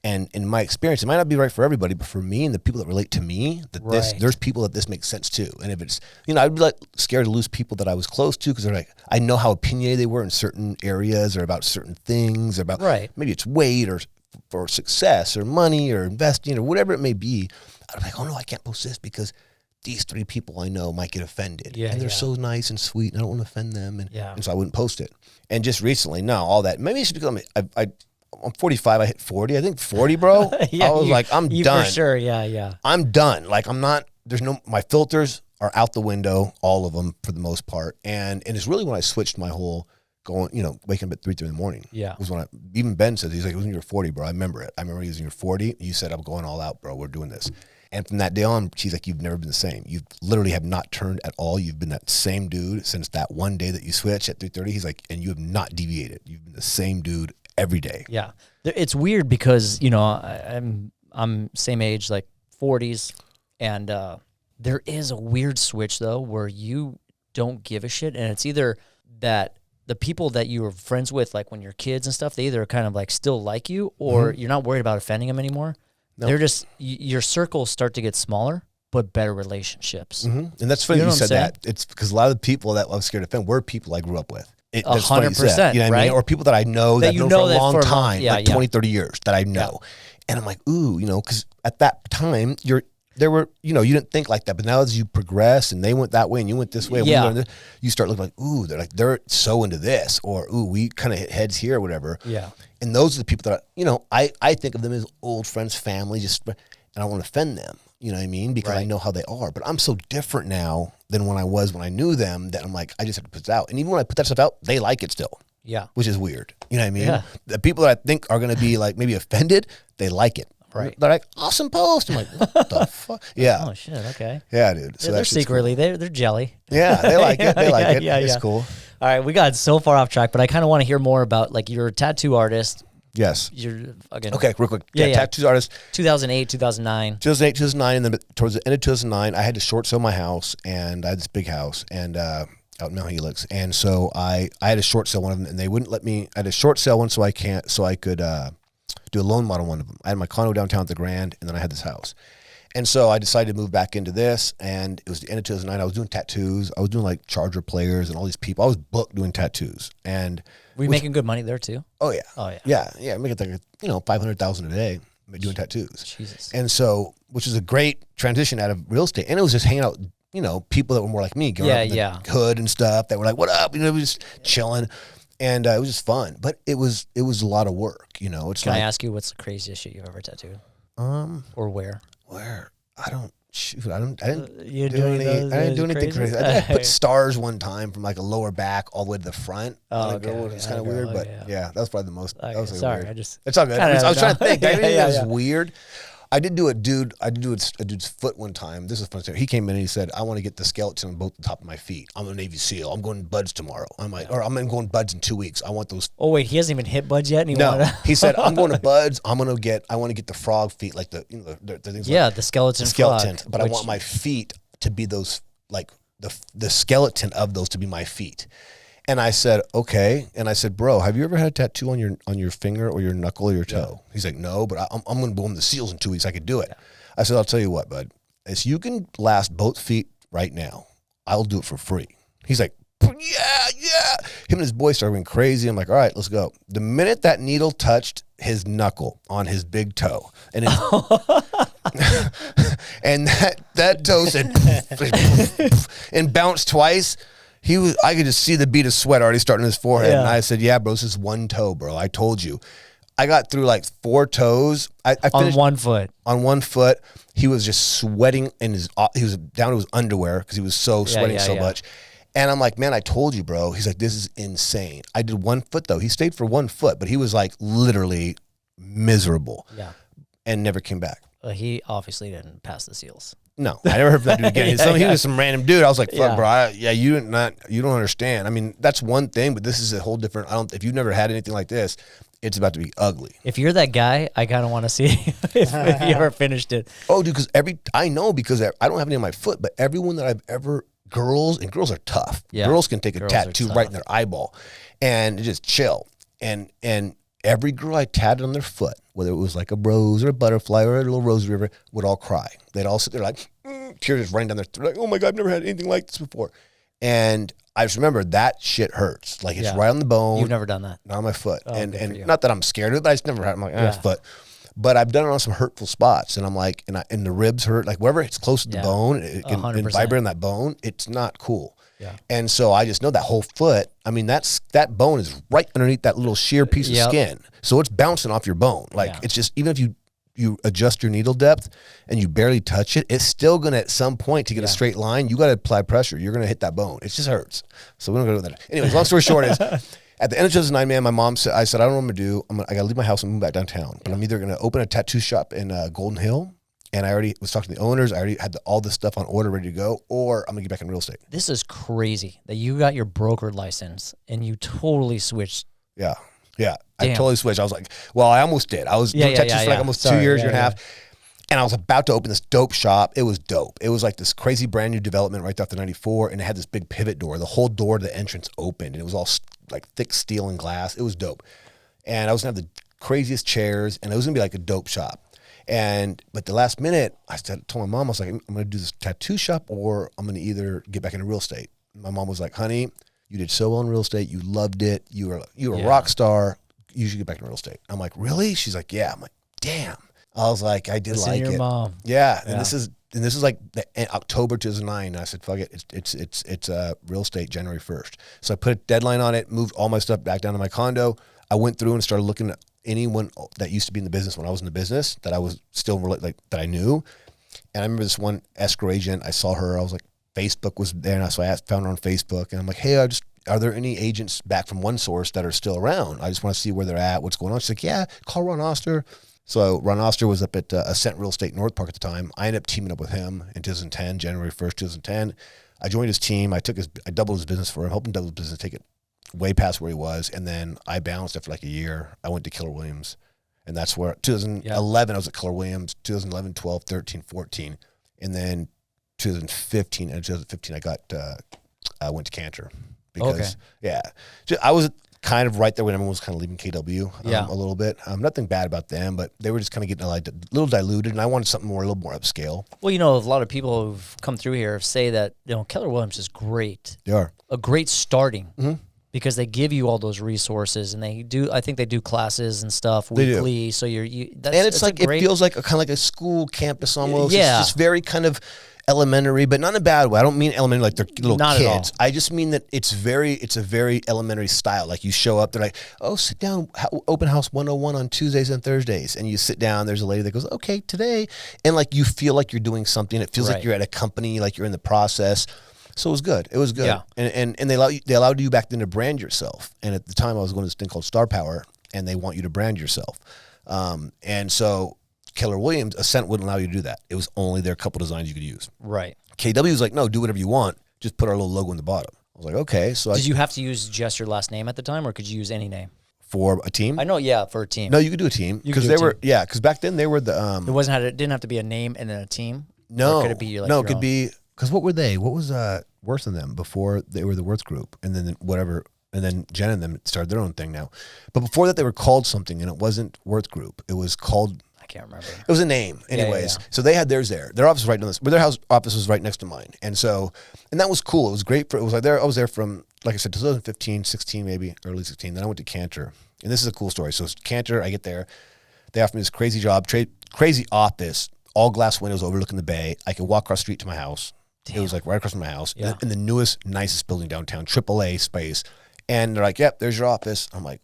and in my experience, it might not be right for everybody, but for me and the people that relate to me, there's people that this makes sense to. And if it's, I'd be like scared to lose people that I was close to, because they're like, I know how opinionated they were in certain areas or about certain things, or about maybe it's weight or for success or money or investing or whatever it may be. I'd be like, oh no, I can't post this because these 3 people I know might get offended. And they're so nice and sweet, and I don't want to offend them. And so I wouldn't post it. And just recently, all that, maybe it's because I'm 45. I hit 40. I think 40, bro. I was like, I'm done. For sure. Yeah. I'm done. Like, I'm not, my filters are out the window, all of them for the most part. And it's really when I switched my whole waking up at 3 in the morning. Yeah. Was when even Ben said, he's like, it was when you were 40, bro. I remember it. I remember he was when you were 40. You said, I'm going all out, bro. We're doing this. And from that day on, she's like, you've never been the same. You literally have not turned at all. You've been that same dude since that one day that you switched at 3:30. He's like, and you have not deviated. You've been the same dude every day. Yeah. It's weird because, I'm same age, like 40s. And there is a weird switch, though, where you don't give a shit. And it's either that the people that you were friends with, like when you're kids and stuff, they either kind of like still like you, or you're not worried about offending them anymore. No. They're just, your circles start to get smaller, but better relationships. And that's funny you said that. It's because a lot of the people that I was scared to offend were people I grew up with. 100%, you know what I mean? Or people that I know that I've known for a long time, like 20, 30 years that I know. And I'm like, ooh, because at that time, you didn't think like that. But now as you progress and they went that way and you went this way, and we went this, you start looking like, ooh, they're so into this, or ooh, we kind of hit heads here or whatever. Yeah. And those are the people that, I think of them as old friends, family, and I don't want to offend them. You know what I mean? Because I know how they are. But I'm so different now than when I was when I knew them, that I'm like, I just have to put this out. And even when I put that stuff out, they like it still. Yeah. Which is weird. You know what I mean? Yeah. The people that I think are going to be like maybe offended, they like it. Right. They're like, awesome post. I'm like, what the fuck? Yeah. Oh shit. Okay. Yeah, dude. So they're secretly cool. they're jelly. Yeah, they like it. They like it. Yeah, it's cool. All right, we got so far off track, but I kind of want to hear more about like you're a tattoo artist. Yes. You're again. Okay, real quick. Yeah. Tattoo artist. 2008, 2009. 2008, 2009, and then towards the end of 2009, I had to short sell my house, and I had this big house, and out in Mount Helix, and so I had to short sell one of them, and they wouldn't let me. I had to short sell one so I could do a loan mod on one of them. I had my condo downtown at the Grand, and then I had this house. And so I decided to move back into this, and it was the end of 2009. I was doing tattoos. I was doing like Charger players and all these people. I was booked doing tattoos. And were you making good money there too? Oh yeah. Oh yeah. Yeah, yeah. Making like $500,000 a day doing tattoos. Jesus. And so, which is a great transition out of real estate. And it was just hanging out, people that were more like me, going up in the hood and stuff. That were like, "What up?" We just chilling, and it was just fun. But it was a lot of work. It's Can I ask you what's the craziest shit you've ever tattooed? Or where? Where? I didn't do anything crazy. I put stars one time from like a lower back all the way to the front. Oh, okay. It's kind of weird, but yeah, that was probably the most. Okay, that was sorry, weird. It's all good. I was trying to think. That was weird. I did do a dude's foot one time. This is fun. He came in and he said, "I want to get the skeleton on both the top of my feet. I'm a Navy SEAL. I'm going buds tomorrow." I'm like, or I'm going buds in 2 weeks. I want those. Oh wait, he hasn't even hit buds yet. And he said, "I'm going to buds. I want to get the frog feet, like the things. Yeah, like the skeleton. Frog, but I want my feet to be those, like the skeleton of those to be my feet." And I said, okay. And I said, "Bro, have you ever had a tattoo on your finger or your knuckle or your toe?" He's like, "No, but I'm going to boom the SEALs in 2 weeks. I could do it." Yeah. I said, "I'll tell you what, bud. If you can last both feet right now, I'll do it for free." He's like, yeah. Him and his boy started going crazy. I'm like, "All right, let's go." The minute that needle touched his knuckle on his big toe, and and that toe said and bounced twice. I could just see the bead of sweat already starting on his forehead. Yeah. And I said, "Yeah, bro, this is one toe, bro. I told you." I got through like 4 toes. I finished on one foot. On one foot. He was just sweating he was down to his underwear because he was sweating so much. And I'm like, "Man, I told you, bro." He's like, "This is insane." I did 1 foot though. He stayed for 1 foot, but he was like literally miserable. Yeah. And never came back. He obviously didn't pass the SEALs. No, I never heard from that dude again. He was some random dude. I was like, "Fuck, bro. You don't understand." I mean, that's one thing, but this is a whole different. If you've never had anything like this, it's about to be ugly. If you're that guy, I kind of want to see if you ever finished it. Oh, dude, because I don't have any on my foot, but everyone that I've ever, girls are tough. Yeah. Girls can take a tattoo right in their eyeball and just chill. And every girl I tatted on their foot, whether it was like a rose or a butterfly or a little rose river, would all cry. They'd all sit there like, tears just running down their throat, like, "Oh my God, I've never had anything like this before." And I just remember that shit hurts. Like it's right on the bone. You've never done that? Not on my foot. Oh, and not that I'm scared of it, but I just never had it on my foot. But I've done it on some hurtful spots, and I'm like, and the ribs hurt, like wherever it's close to the bone, it can vibrate on that bone. It's not cool. Yeah. And so I just know that whole foot. I mean, that bone is right underneath that little sheer piece of skin, so it's bouncing off your bone. Like it's just, even if you adjust your needle depth and you barely touch it, it's still gonna at some point to get a straight line. You got to apply pressure. You're gonna hit that bone. It just hurts. So we don't go to that. Anyways, long story short is, at the end of 2009, man, my mom said, I said, "I don't know what I'm gonna do. I gotta leave my house and move back downtown. But I'm either gonna open a tattoo shop in Golden Hill." And I already was talking to the owners. I already had all this stuff on order ready to go, or I'm going to get back in real estate. This is crazy that you got your broker license and you totally switched. Yeah. Damn. I totally switched. I was like, well, I almost did. I was doing tattoos for like almost 2 years, year and a half. And I was about to open this dope shop. It was dope. It was like this crazy brand new development right off the 94. And it had this big pivot door. The whole door to the entrance opened. And it was all like thick steel and glass. It was dope. And I was going to have the craziest chairs. And it was going to be like a dope shop. But the last minute, I told my mom, I was like, "I'm going to do this tattoo shop, or I'm going to either get back into real estate." My mom was like, "Honey, you did so well in real estate. You loved it. You were a rock star. You should get back into real estate." I'm like, "Really?" She's like, "Yeah." I'm like, "Damn." I was like, I did Listen like to your it. Mom. Yeah. And this is like October 2009. And I said, "Fuck it. It's real estate January 1st." So I put a deadline on it, moved all my stuff back down to my condo. I went through and started looking at anyone that used to be in the business when I was in the business that I was still that I knew. And I remember this one escrow agent. I saw her. I was like, Facebook was there, and so I found her on Facebook. And I'm like, "Hey, are there any agents back from One Source that are still around? I just want to see where they're at, what's going on." She's like, "Yeah, call Ron Oster, So Ron Oster was up at Ascent Real Estate North Park at the time. I ended up teaming up with him in 2010, January 1st, 2010. I joined his team. I doubled his business for him, helping double his business, take it way past where he was. And then I bounced after like a year. I went to Keller Williams. And that's where 2011, I was at Keller Williams, 2011, 12, 13, 14. And then 2015, I went to Cantor because, I was kind of right there when everyone was kind of leaving KW a little bit. Nothing bad about them, but they were just kind of getting a little diluted, and I wanted something a little more upscale. Well, a lot of people who've come through here say that, Keller Williams is great. They are. A great starting because they give you all those resources, and I think they do classes and stuff weekly. So it feels like kind of like a school campus almost. Yeah. It's just very kind of elementary, but not in a bad way. I don't mean elementary like they're little not kids. I just mean that it's a very elementary style. Like you show up, they're like, oh, sit down, open house 101 on Tuesdays and Thursdays. And you sit down, there's a lady that goes, okay, today. And like you feel like you're doing something. It feels like you're at a company, like you're in the process. So it was good. It was good. Yeah. And they allowed you back then to brand yourself. And at the time I was going to this thing called Star Power, and they want you to brand yourself. And so Keller Williams, Ascent wouldn't allow you to do that. It was only their couple designs you could use. Right. KW was like, no, do whatever you want. Just put our little logo in the bottom. I was like, okay. So did you have to use just your last name at the time, or could you use any name? For a team? I know, for a team. No, you could do a team. Because because back then they were the... It didn't have to be a name and then a team? No. Or could it be it could be... Because what were they? What was Worth and them before they were the Worth Group? And then whatever... And then Jen and them started their own thing now. But before that, they were called something, and it wasn't Worth Group. It was called... I can't remember. It was a name. Anyways, so they had theirs there. Their office was right on this, but their office was right next to mine. And that was cool. It was great. I was there from, like I said, 2015, 16, maybe early 16. Then I went to Cantor. And this is a cool story. So Cantor, I get there. They offered me this crazy job, crazy office, all glass windows overlooking the bay. I could walk across the street to my house. Damn. It was like right across from my house in the newest, nicest building downtown, AAA space. And they're like, yep, there's your office. I'm like,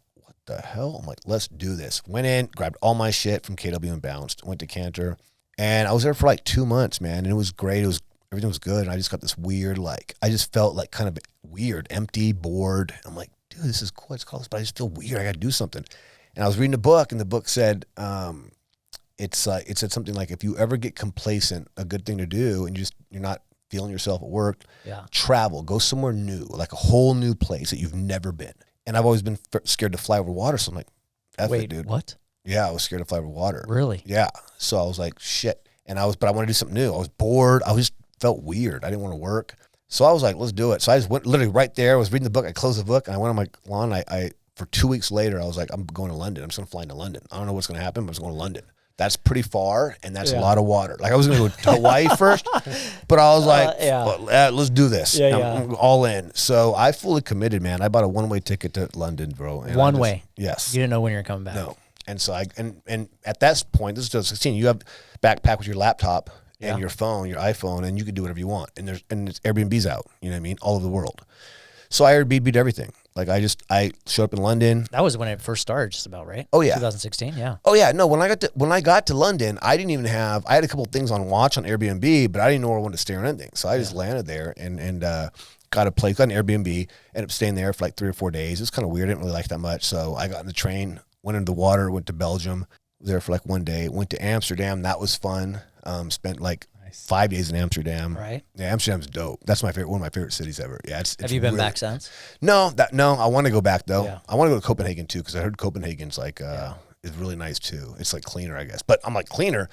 the hell? I'm like, let's do this. Went in, grabbed all my shit from KW and bounced. Went to Cantor, and I was there for like 2 months, man. And it was great. Everything was good. And I just got this weird, I just felt like kind of weird, empty, bored. I'm like, dude, this is cool. It's called this, but I just feel weird. I got to do something. And I was reading a book, and the book said, it said something like, if you ever get complacent, a good thing to do, and you're not feeling yourself at work, travel, go somewhere new, like a whole new place that you've never been. And I've always been scared to fly over water. So I'm like, F it, dude. What? Yeah, I was scared to fly over water. Really? Yeah. So I was like, shit. But I want to do something new. I was bored. I just felt weird. I didn't want to work. So I was like, let's do it. So I just went literally right there. I was reading the book. I closed the book, and I went on my lawn. For 2 weeks later, I was like, I'm going to London. I'm just going to fly into London. I don't know what's going to happen, but I'm just going to London. That's pretty far, and that's a lot of water. Like I was going to go to Hawaii first, but I was like, let's do this. I'm all in. So I fully committed, man. I bought a one-way ticket to London, bro. One way? Yes. You didn't know when you were coming back? No. And so and at that point, this is 2016, you have backpack with your laptop and your phone, your iPhone, and you can do whatever you want. And it's Airbnb's out, you know what I mean, all over the world. So I Airbnb'd everything. Like I showed up in London. That was when it first started, just about, right? Oh yeah, 2016. Yeah. Oh yeah. No, when I got to London, I didn't even have. I had a couple of things on watch on Airbnb, but I didn't know where I wanted to stay or anything. So I just landed there and got a place, got an Airbnb. Ended up staying there for like 3 or 4 days. It was kind of weird. I didn't really like that much. So I got in the train, went into the water, went to Belgium. Was there for like 1 day. Went to Amsterdam. That was fun. Spent like 5 days in Amsterdam. Right. Yeah, Amsterdam's dope. That's one of my favorite cities ever. Yeah. Have you been really, back since? No. I want to go back though. Yeah. I want to go to Copenhagen too, because I heard Copenhagen's like is really nice too. It's like cleaner, I guess. But I'm like cleaner.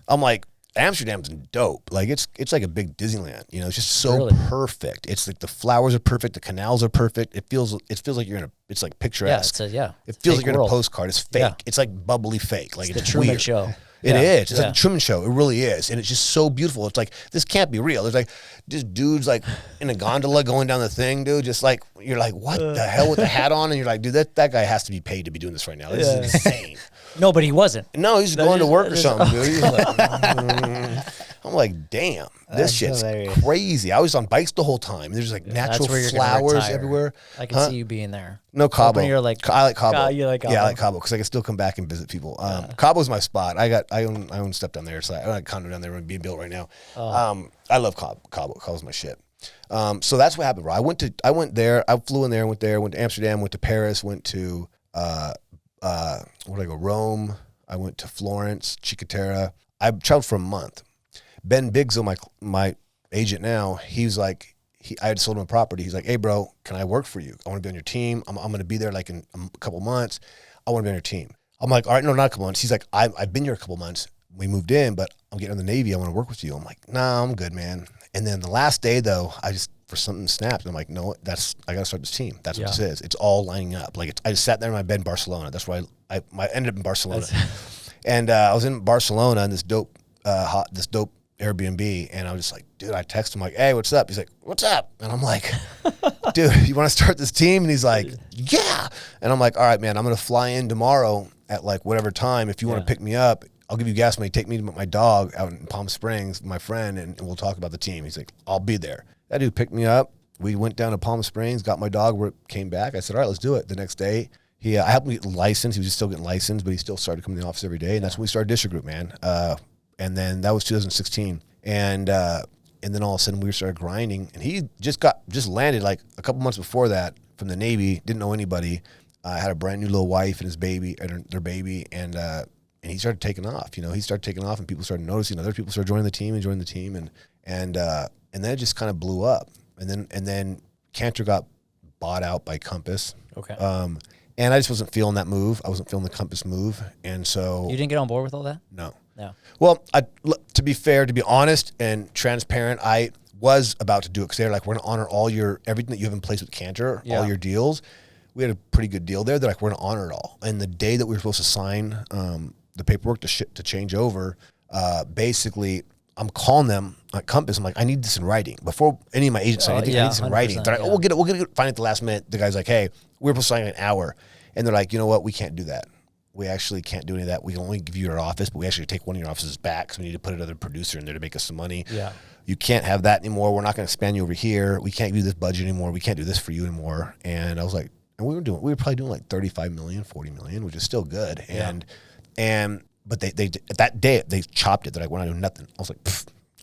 I'm like Amsterdam's dope. Like it's like a big Disneyland. You know, it's just so perfect. It's like the flowers are perfect, the canals are perfect. It feels like you're in it's like picturesque. It feels like you're in a postcard. It's fake. Yeah. It's like bubbly fake. Like it's the Truman weird. Show. It is. It's like the Truman Show. It really is. And it's just so beautiful. It's like, this can't be real. There's like just dudes like in a gondola going down the thing, dude. Just like, you're like, what the hell with the hat on? And you're like, dude, that guy has to be paid to be doing this right now. This is insane. No, but he wasn't. No, he's going to work or something, dude. He's like, I'm like, damn, this shit's crazy. I was on bikes the whole time. There's like natural flowers everywhere. I can see you being there. No, Cabo. You're like, I like Cabo. You like Cabo. Yeah, I like Cabo because I can still come back and visit people. Cabo's my spot. I own stuff down there, so I got a condo down there being built right now. I love Cabo. Cabo's my shit. So that's what happened, bro. I went there. I flew in there. Went to Amsterdam. Went to Paris. Went to where did I go? Rome. I went to Florence, Chicotera. I traveled for a month. Ben Biggsville, my agent now, he's like, I had sold him a property. He's like, hey, bro, can I work for you? I want to be on your team. I'm going to be there like in a couple months. I want to be on your team. I'm like, all right, no, not a couple months. He's like, I've been here a couple months. We moved in, but I'm getting in the Navy. I want to work with you. I'm like, nah, I'm good, man. And then the last day, though, I just, for something snapped. And I'm like, no, I got to start this team. That's what this is. It's all lining up. Like, I just sat there in my bed in Barcelona. That's where I ended up in Barcelona. And I was in Barcelona in this dope Airbnb, and I was just like, dude, I text him like, hey, what's up? He's like, what's up? And I'm like, dude, you want to start this team? And he's like, yeah. And I'm like, all right, man, I'm going to fly in tomorrow at like whatever time. If you want to pick me up, I'll give you gas money. Take me to my dog out in Palm Springs, my friend, and we'll talk about the team. He's like, I'll be there. That dude picked me up. We went down to Palm Springs, got my dog, came back. I said, all right, let's do it. The next day, I helped him get licensed. He was just still getting licensed, but he still started coming to the office every day. And that's when we started Discher Group, man. And then that was 2016. And then all of a sudden we started grinding, and he just landed like a couple months before that from the Navy, didn't know anybody, had a brand new little wife and his baby, and their baby. And he started taking off, he started taking off, and people started noticing, other people started joining the team. And then it just kind of blew up. And then Cantor got bought out by Compass. Okay. And I just wasn't feeling that move. I wasn't feeling the Compass move. And so. You didn't get on board with all that? No. No. Well, to be fair, to be honest and transparent, I was about to do it because they're like, we're going to honor everything that you have in place with Cantor, all your deals. We had a pretty good deal there. They're like, we're going to honor it all. And the day that we were supposed to sign the paperwork to change over, basically, I'm calling them at Compass. I'm like, I need this in writing. Before any of my agents say anything, I need this in writing. They're like, oh, we'll get it. Find it at the last minute. The guy's like, hey, we're supposed to sign in an hour. And they're like, you know what? We can't do that. We actually can't do any of that. We can only give you your office, but we actually take one of your offices back because we need to put another producer in there to make us some money. Yeah. You can't have that anymore. We're not going to expand you over here. We can't give you this budget anymore. We can't do this for you anymore. And I was like, and we were probably doing like 35 million, 40 million, which is still good. But they that day they chopped it. They're like, we're not doing nothing. I was like,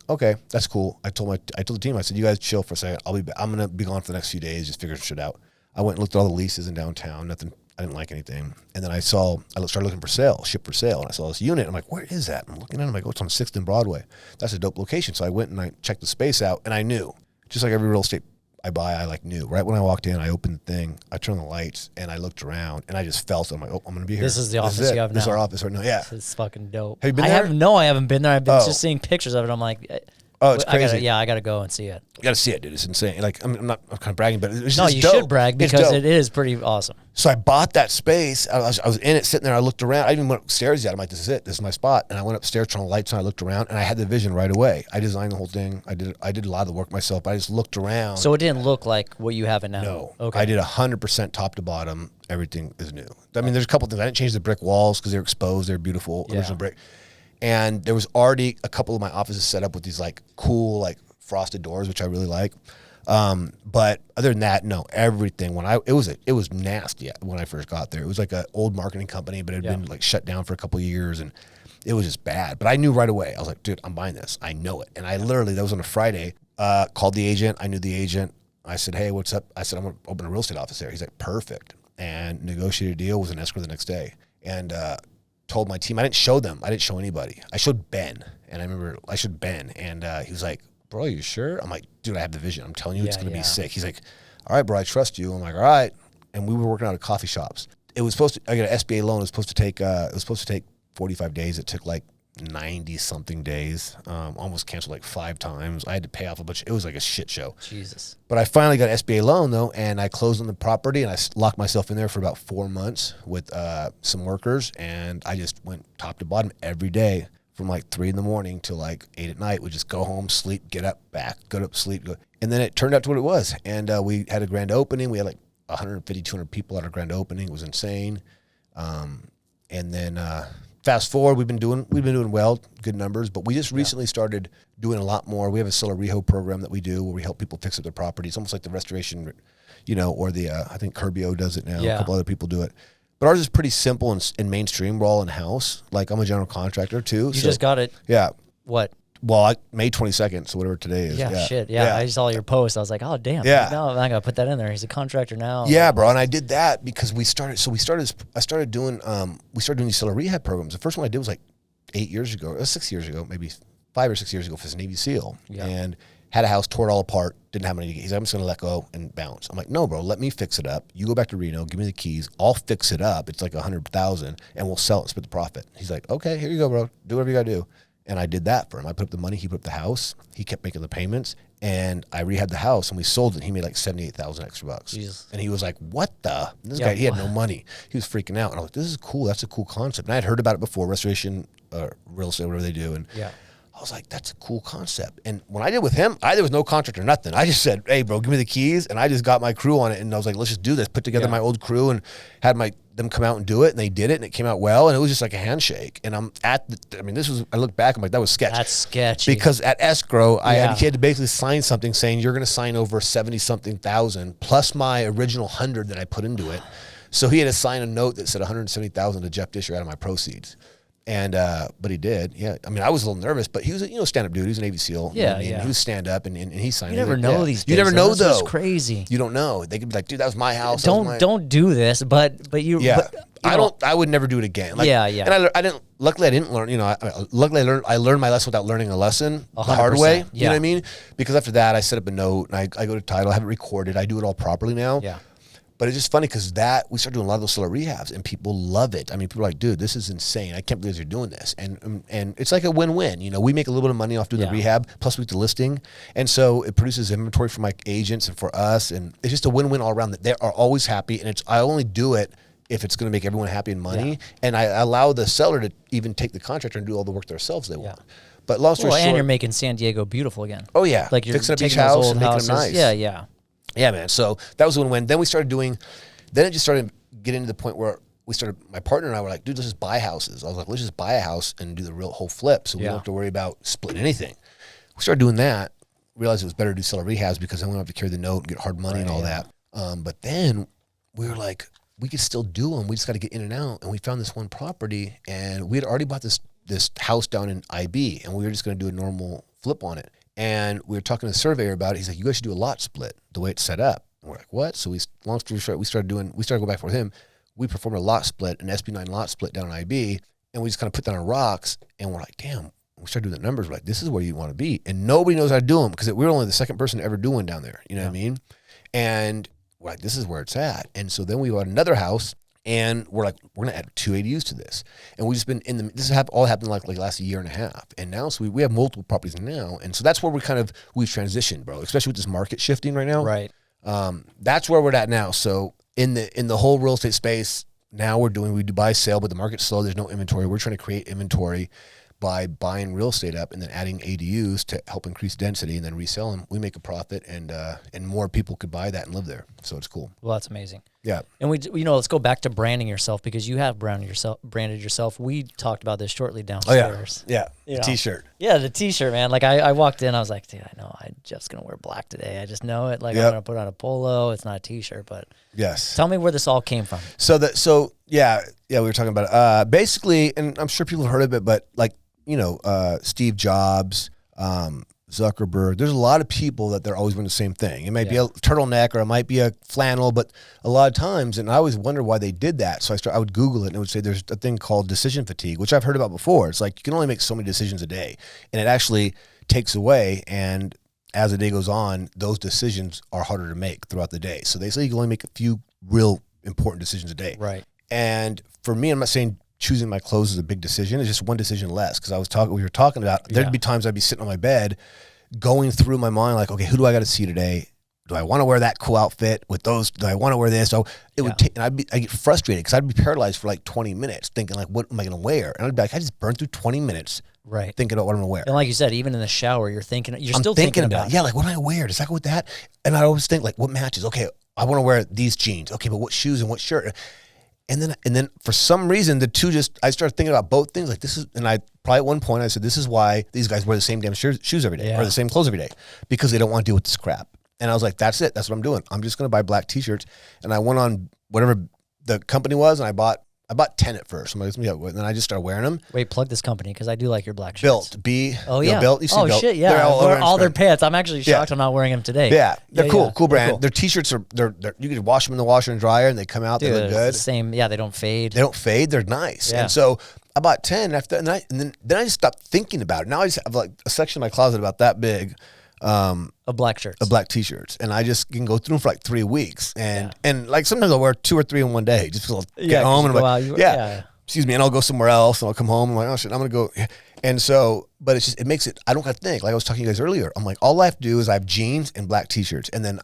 okay, that's cool. I told the team, I said, you guys chill for a second. I'm going to be gone for the next few days. Just figure shit out. I went and looked at all the leases in downtown. Nothing. I didn't like anything. And then I started looking for ship for sale. And I saw this unit. I'm like, where is that? I'm looking at it. I'm like, oh, it's on 6th and Broadway. That's a dope location. So I went and I checked the space out, and I knew. Just like every real estate I buy, I knew. Right when I walked in, I opened the thing, I turned the lights, and I looked around, and I just felt it. I'm like, oh, I'm going to be here. This is the office you have now. This is our office right now. Yeah. This is fucking dope. Have you been there? I haven't been there. I've been just seeing pictures of it. I'm like, oh, it's crazy. I got to go and see it. You got to see it, dude. It's insane. Like, I'm kind of bragging, but it's no, just you dope. should brag because it is pretty awesome. So I bought that space. I was in it, sitting there. I looked around. I even went upstairs yet. I'm like, this is it. This is my spot. And I went upstairs, turned the lights on. I looked around, and I had the vision right away. I designed the whole thing. I did a lot of the work myself, but I just looked around. So it didn't look like what you have it now? No. Okay. I did 100% top to bottom. Everything is new. I mean, there's a couple things. I didn't change the brick walls because they're exposed. They're beautiful. Original brick. And there was already a couple of my offices set up with these cool frosted doors, which I really like. But other than that, no, everything it was nasty when I first got there. It was like an old marketing company, but it had been shut down for a couple of years, and it was just bad. But I knew right away. I was like, dude, I'm buying this. I know it. And I literally, that was on a Friday, called the agent. I knew the agent. I said, hey, what's up? I said, I'm going to open a real estate office there. He's like, perfect. And negotiated a deal, was in escrow the next day. And, told my team, I didn't show them. I didn't show anybody. I showed Ben. And I remember I showed Ben, and he was like, bro, you sure? I'm like, dude, I have the vision. I'm telling you, it's going to be sick. He's like, all right, bro, I trust you. I'm like, all right. And we were working out of coffee shops. It was supposed to, I got an SBA loan. It was supposed to take 45 days. It took 90 something days. Almost canceled 5 times. I had to pay off a bunch. It was like a shit show. Jesus. But I finally got an SBA loan though, and I closed on the property, and I locked myself in there for about 4 months with some workers, and I just went top to bottom every day. From 3 in the morning till 8 at night. We'd just go home, sleep, get up, back, go up, sleep. Go. And then it turned out to what it was. And we had a grand opening. We had 150, 200 people at our grand opening. It was insane. And then fast forward, we've been doing well, good numbers. But we just recently started doing a lot more. We have a seller reho program that we do where we help people fix up their property. It's almost like the restoration, or the I think Curbio does it now. Yeah. A couple other people do it. But ours is pretty simple and mainstream. We're all in-house. I'm a general contractor, too. You just got it. Yeah. What? May 22nd, so whatever today is. Yeah, shit. Yeah, I saw your post. I was like, oh, damn. Yeah. No, I'm not going to put that in there. He's a contractor now. Yeah, bro. And I did that because I started doing these seller rehab programs. The first one I did was like 8 years ago, or 6 years ago, maybe 5 or 6 years ago for this Navy SEAL. Yeah. And had a house, tore it all apart, didn't have money to get. He's like, I'm just going to let go and bounce. I'm like, no, bro, let me fix it up. You go back to Reno, give me the keys. I'll fix it up. It's like $100,000 and we'll sell it and split the profit. He's like, okay, here you go, bro. Do whatever you got to do. And I did that for him. I put up the money. He put up the house. He kept making the payments. And I rehabbed the house and we sold it. He made like 78,000 extra bucks. Jesus. And he was like, what the? And this guy, he had no money. He was freaking out. And I was like, this is cool. That's a cool concept. And I had heard about it before, restoration, real estate, whatever they do. And I was like, that's a cool concept. And when I did with him, there was no contract or nothing. I just said, hey, bro, give me the keys. And I just got my crew on it. And I was like, let's just do this. Put together my old crew and had them come out and do it. And they did it. And it came out well. And it was just like a handshake. And I look back, I'm like, that was sketchy. That's sketchy. Because at escrow, he had to basically sign something saying you're going to sign over 70-something thousand plus my original 100 that I put into it. So he had to sign a note that said 170,000 to Jeff Discher out of my proceeds. And but he did, yeah. I mean, I was a little nervous, but he was a stand-up dude. He was a Navy SEAL. Yeah, He was stand-up, and he signed. You never know these days. You never know though. It's crazy. You don't know. They could be like, dude, that was my house. Don't do this. But you. Yeah. But, I would never do it again. Like, And I didn't. Luckily, I didn't learn. Luckily, I learned my lesson without learning a lesson the hard way. You know what I mean? Because after that, I set up a note and I go to title. I have it recorded. I do it all properly now. Yeah. But it's just funny because we started doing a lot of those seller rehabs and people love it. I mean, people are like, dude, this is insane. I can't believe you're doing this. And it's like a win-win. We make a little bit of money off doing the rehab, plus we get the listing. And so it produces inventory for my agents and for us. And it's just a win-win all around that they are always happy. And I only do it if it's going to make everyone happy and money. Yeah. And I allow the seller to even take the contractor and do all the work themselves they want. But long story short. And you're making San Diego beautiful again. Oh, yeah. Like you're fixing a beach house and making them nice. Yeah. Yeah, man. So that was a win-win. Then we started then it just started getting to the point where my partner and I were like, dude, let's just buy houses. I was like, let's just buy a house and do the whole flip so we don't have to worry about splitting anything. We started doing that, realized it was better to do seller rehabs because then we don't have to carry the note and get hard money and all that. But then we were like, we could still do them. We just got to get in and out. And we found this one property and we had already bought this house down in IB and we were just going to do a normal flip on it. And we were talking to the surveyor about it. He's like, you guys should do a lot split the way it's set up. And we're like, what? So long story short, we started going back with him. We performed a lot split, an SB9 lot split down in IB. And we just kind of put that on rocks. And we're like, damn, we started doing the numbers. We're like, this is where you want to be. And nobody knows how to do them because we were only the second person to ever do one down there. You know what I mean? And we're like, this is where it's at. And so then we bought another house. And we're like, we're going to add 2 ADUs to this. And we've just been this all happened like last year and a half. And now, so we have multiple properties now. And so that's where we've transitioned, bro, especially with this market shifting right now. Right. That's where we're at now. So in the whole real estate space, now we do buy sale, but the market's slow. There's no inventory. We're trying to create inventory by buying real estate up and then adding ADUs to help increase density and then resell them. We make a profit and more people could buy that and live there. So it's cool. Well, that's amazing. Yeah. And let's go back to branding yourself because you have branded yourself. We talked about this shortly downstairs. Oh, yeah. The T-shirt. Yeah, the T-shirt, man. Like I walked in, I was like, dude, I know Jeff's going to wear black today. I just know it. Like I'm going to put on a polo. It's not a T-shirt, but yes. Tell me where this all came from. So we were talking about it. Basically, and I'm sure people have heard of it, but like, Steve Jobs, Zuckerberg, there's a lot of people that they're always doing the same thing. It might be a turtleneck or it might be a flannel, but a lot of times, and I always wonder why they did that. So I would Google it and it would say there's a thing called decision fatigue, which I've heard about before. It's like you can only make so many decisions a day and it actually takes away. And as the day goes on, those decisions are harder to make throughout the day. So they say you can only make a few real important decisions a day. Right. And for me, I'm not saying choosing my clothes is a big decision. It's just one decision less. Cause we were talking about, there'd be times I'd be sitting on my bed going through my mind, like, okay, who do I got to see today? Do I want to wear that cool outfit with those? Do I want to wear this? So it would take, and I get frustrated because I'd be paralyzed for like 20 minutes thinking like, what am I going to wear? And I'd be like, I just burned through 20 minutes thinking about what I'm going to wear. And like you said, even in the shower, you're still thinking about it. Yeah, like what am I going to wear? Does that go with that? And I always think like, what matches? Okay, I want to wear these jeans. Okay, but what shoes and what shirt? And then for some reason, I started thinking about both things. Like this is, and I probably at one point I said, this is why these guys wear the same damn shoes every day or the same clothes every day because they don't want to deal with this crap. And I was like, that's it. That's what I'm doing. I'm just going to buy black T-shirts. And I went on whatever the company was and I bought I bought 10 at first. I'm like, and then I just started wearing them. Wait, plug this company because I do like your black shirts. Built. Oh, yeah. Built. You see Built. Shit, yeah. They're all their pants. I'm actually shocked I'm not wearing them today. Yeah. They're cool. Cool brand. Cool. Their T-shirts are, they're you can wash them in the washer and dryer and they come out. Dude, they look good. The same. Yeah, they don't fade. They don't fade. They're nice. Yeah. And so I bought 10 after, and then I just stopped thinking about it. Now I just have like a section of my closet about that big. Of black shirts. Of black T-shirts. And I just can go through them for like 3 weeks. And like sometimes I'll wear 2 or 3 in one day just because I'll get home and I'm like, excuse me, and I'll go somewhere else and I'll come home and I'm like, oh shit, I'm going to go. And so, but it's just, it makes it, I don't have to think. Like I was talking to you guys earlier, I'm like, all I have to do is I have jeans and black T-shirts. And then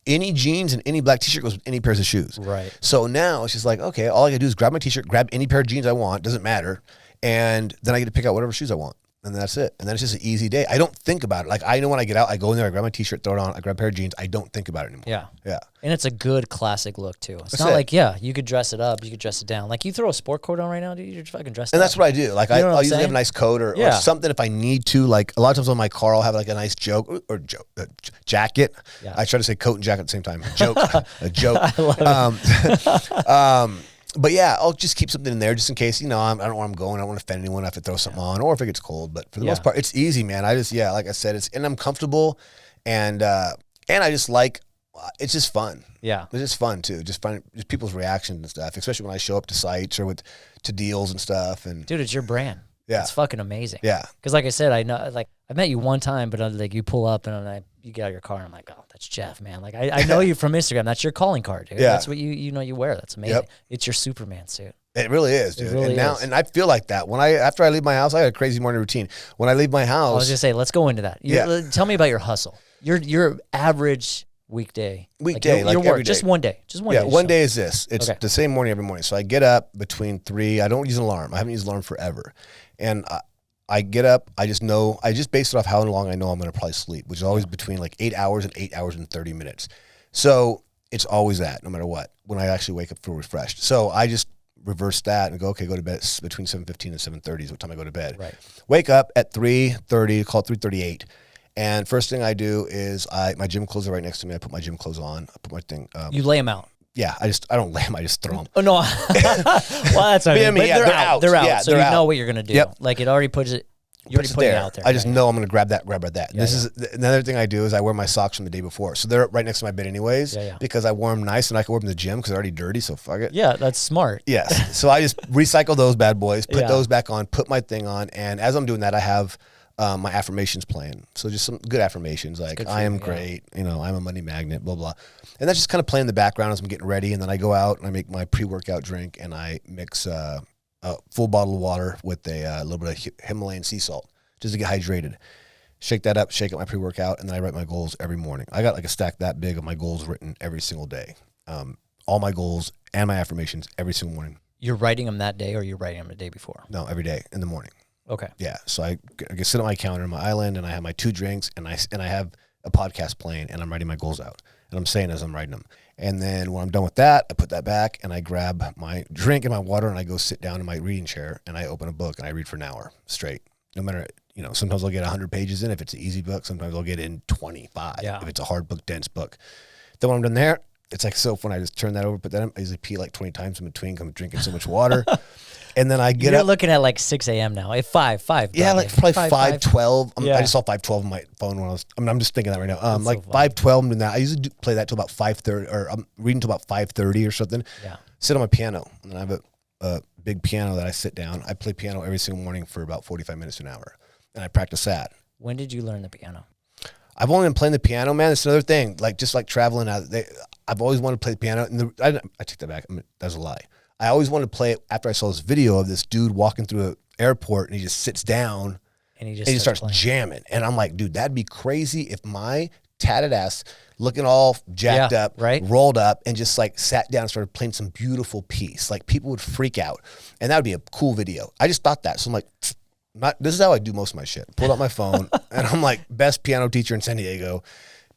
any jeans and any black T-shirt goes with any pairs of shoes. Right. So now it's just like, okay, all I got to do is grab my T-shirt, grab any pair of jeans I want, doesn't matter. And then I get to pick out whatever shoes I want. And that's it. And then it's just an easy day. I don't think about it. Like I know when I get out, I go in there, I grab my T-shirt, throw it on, I grab a pair of jeans. I don't think about it anymore. Yeah. Yeah. And it's a good classic look too. It's not like, you could dress it up, you could dress it down. Like you throw a sport coat on right now, dude, you're fucking dressed up. And that's what I do. Like I'll usually have a nice coat or something if I need to. Like a lot of times on my car, I'll have like a nice jacket. Yeah. I try to say coat and jacket at the same time. A joke. I love it. But yeah, I'll just keep something in there just in case, I don't know where I'm going. I don't want to offend anyone. I have to throw something on or if it gets cold. But for the most part, it's easy, man. I just, like I said, and I'm comfortable and I just like, it's just fun. Yeah. It's just fun too. Just people's reactions and stuff, especially when I show up to sites or to deals and stuff. And dude, it's your brand. Yeah. It's fucking amazing. Yeah. Because like I said, I know, like I met you one time, but like you pull up and you get out of your car and I'm like, oh, that's Jeff, man. Like I know you from Instagram. That's your calling card, dude. Yeah. That's what you wear. That's amazing. Yep. It's your Superman suit. It really is, dude. It really is. And I feel like that after I leave my house, I got a crazy morning routine. When I leave my house, I was gonna say, let's go into that. Tell me about your hustle. Your average weekday, like your work, every day. Just one day. Yeah, one day is this. It's the same morning every morning. So I get up between 3. I don't use an alarm. I haven't used an alarm forever, and I get up. I just base it off how long I know I'm going to probably sleep, which is always between like 8 hours and 8 hours and 30 minutes. So it's always that, no matter what, when I actually wake up feel refreshed. So I just reverse that and go to bed between 7:15 and 7:30 is what time I go to bed. Right. Wake up at 3:30, call it 3:38. And first thing I do is my gym clothes are right next to me. I put my gym clothes on. I put my thing. You lay them out. Yeah, I don't lay them. I just throw them. Oh no, well that's what I mean. But they're out. They're out. Yeah, so you know what you're gonna do. Yep. Like it already puts it. You already put it out there. I just know I'm going to grab that. This is another thing I do is I wear my socks from the day before. So they're right next to my bed anyways because I wear them nice and I can wear them in the gym because they're already dirty. So fuck it. Yeah, that's smart. Yes. So I just recycle those bad boys, put those back on, put my thing on. And as I'm doing that, I have my affirmations playing. So just some good affirmations like I am great, I'm a money magnet, blah, blah. And that's just kind of playing in the background as I'm getting ready. And then I go out and I make my pre-workout drink and I mix a full bottle of water with a little bit of Himalayan sea salt just to get hydrated. Shake that up, shake up my pre-workout, and then I write my goals every morning. I got like a stack that big of my goals written every single day. All my goals and my affirmations every single morning. You're writing them that day or you're writing them the day before? No, every day in the morning. Okay. Yeah, so I sit on my counter on my island and I have my 2 drinks and I have a podcast playing and I'm writing my goals out. And I'm saying as I'm writing them. And then when I'm done with that, I put that back and I grab my drink and my water and I go sit down in my reading chair and I open a book and I read for an hour straight. No matter, sometimes I'll get 100 pages in if it's an easy book. Sometimes I'll get in 25 if it's a hard book, dense book. Then when I'm done there, it's like so fun. I just turn that over, but then I usually pee like 20 times in between because I'm drinking so much water. And then I get up. You're looking at like 6 a.m. now. At 5. Yeah, like probably 5:12. I just saw 5:12 on my phone when I'm just thinking that right now. Like 5:12, I'm doing that. I usually play that till about 5:30, or I'm reading till about 5:30 or something. Yeah. Sit on my piano, and I have a big piano that I sit down. I play piano every single morning for about 45 minutes to an hour, and I practice that. When did you learn the piano? I've only been playing the piano, man. It's another thing. Like just like traveling out, I've always wanted to play the piano. And I take that back. That's a lie. I always wanted to play it after I saw this video of this dude walking through an airport and he just sits down and he just starts jamming. And I'm like, dude, that'd be crazy if my tatted ass looking all jacked up, rolled up and just like sat down and started playing some beautiful piece. Like people would freak out and that would be a cool video. I just thought that. So I'm like, this is how I do most of my shit. Pulled out my phone and I'm like, best piano teacher in San Diego,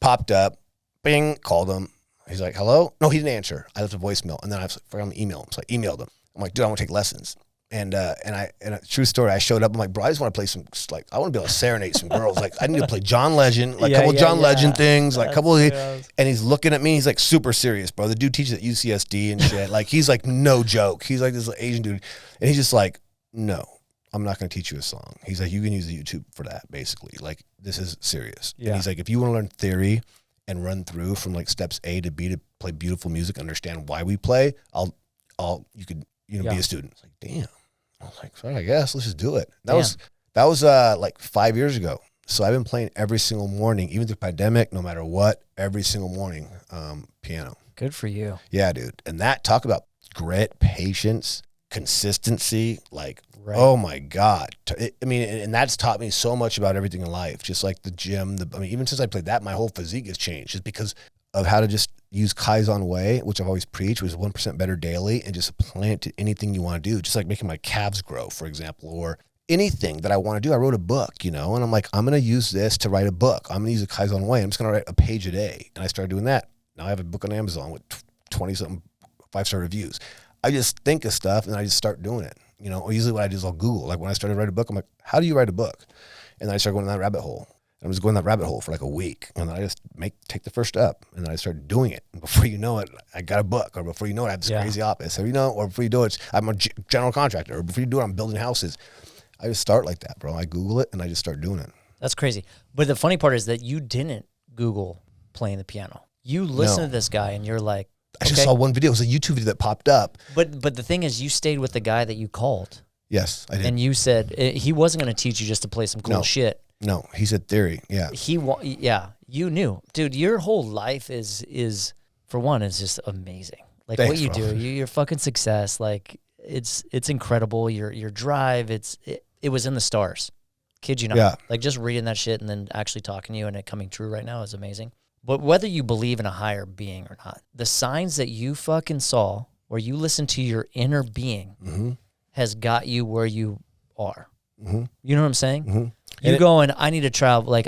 popped up, bing, called him. He's like, hello? No, he didn't answer. I left a voicemail. And then I was like, I'm going to email him. So I emailed him. I'm like, dude, I want to take lessons. And a true story, I showed up. I'm like, bro, I just want to play some, like, I want to be able to serenade some girls. Like, I need to play John Legend, like a couple of John Legend things, like a couple of, and he's looking at me. He's like super serious, bro. The dude teaches at UCSD and shit. Like, he's like, no joke. He's like this Asian dude. And he's just like, no, I'm not going to teach you a song. He's like, you can use the YouTube for that, basically. Like, this is serious. Yeah. And he's like, if you want to learn theory and run through from like steps A to B to play beautiful music, understand why we play, you could, be a student. It's like, damn. I was like, fine, I guess let's just do it. That was like 5 years ago. So I've been playing every single morning, even through the pandemic, no matter what, every single morning, piano. Good for you. Yeah, dude. And that, talk about grit, patience, consistency, like, oh my God. And that's taught me so much about everything in life. Just like the gym, even since I played that, my whole physique has changed just because of how to just use Kaizen way, which I've always preached, was 1% better daily, and just apply it to anything you want to do. Just like making my calves grow, for example, or anything that I want to do. I wrote a book, and I'm like, I'm going to use this to write a book. I'm going to use a Kaizen way. I'm just going to write a page a day. And I started doing that. Now I have a book on Amazon with 20-something 5-star reviews. I just think of stuff and I just start doing it. Or usually what I do is I'll Google. Like when I started to write a book, I'm like, how do you write a book? And then I started going down that rabbit hole. I was going that rabbit hole for like a week, and then I just take the first step, and then I started doing it. And before you know it, I got a book, or before you know it, I have this crazy office, or before you do it, I'm a general contractor, or before you do it, I'm building houses. I just start like that, bro. I Google it, and I just start doing it. That's crazy. But the funny part is that you didn't Google playing the piano. You listen to this guy, and you're like, I just saw one video. It was a YouTube video that popped up. But the thing is, you stayed with the guy that you called. Yes, I did. And you said he wasn't going to teach you just to play some cool shit. No, he said theory. Yeah. You knew. Dude, your whole life is for one, is just amazing. Like what you do, your fucking success, like it's incredible. Your drive, it was in the stars. Kid you not. Yeah. Like just reading that shit and then actually talking to you and it coming true right now is amazing. But whether you believe in a higher being or not, the signs that you fucking saw where you listen to your inner being has got you where you are. Mm-hmm. You know what I'm saying? Mm-hmm. You going, I need to travel. Like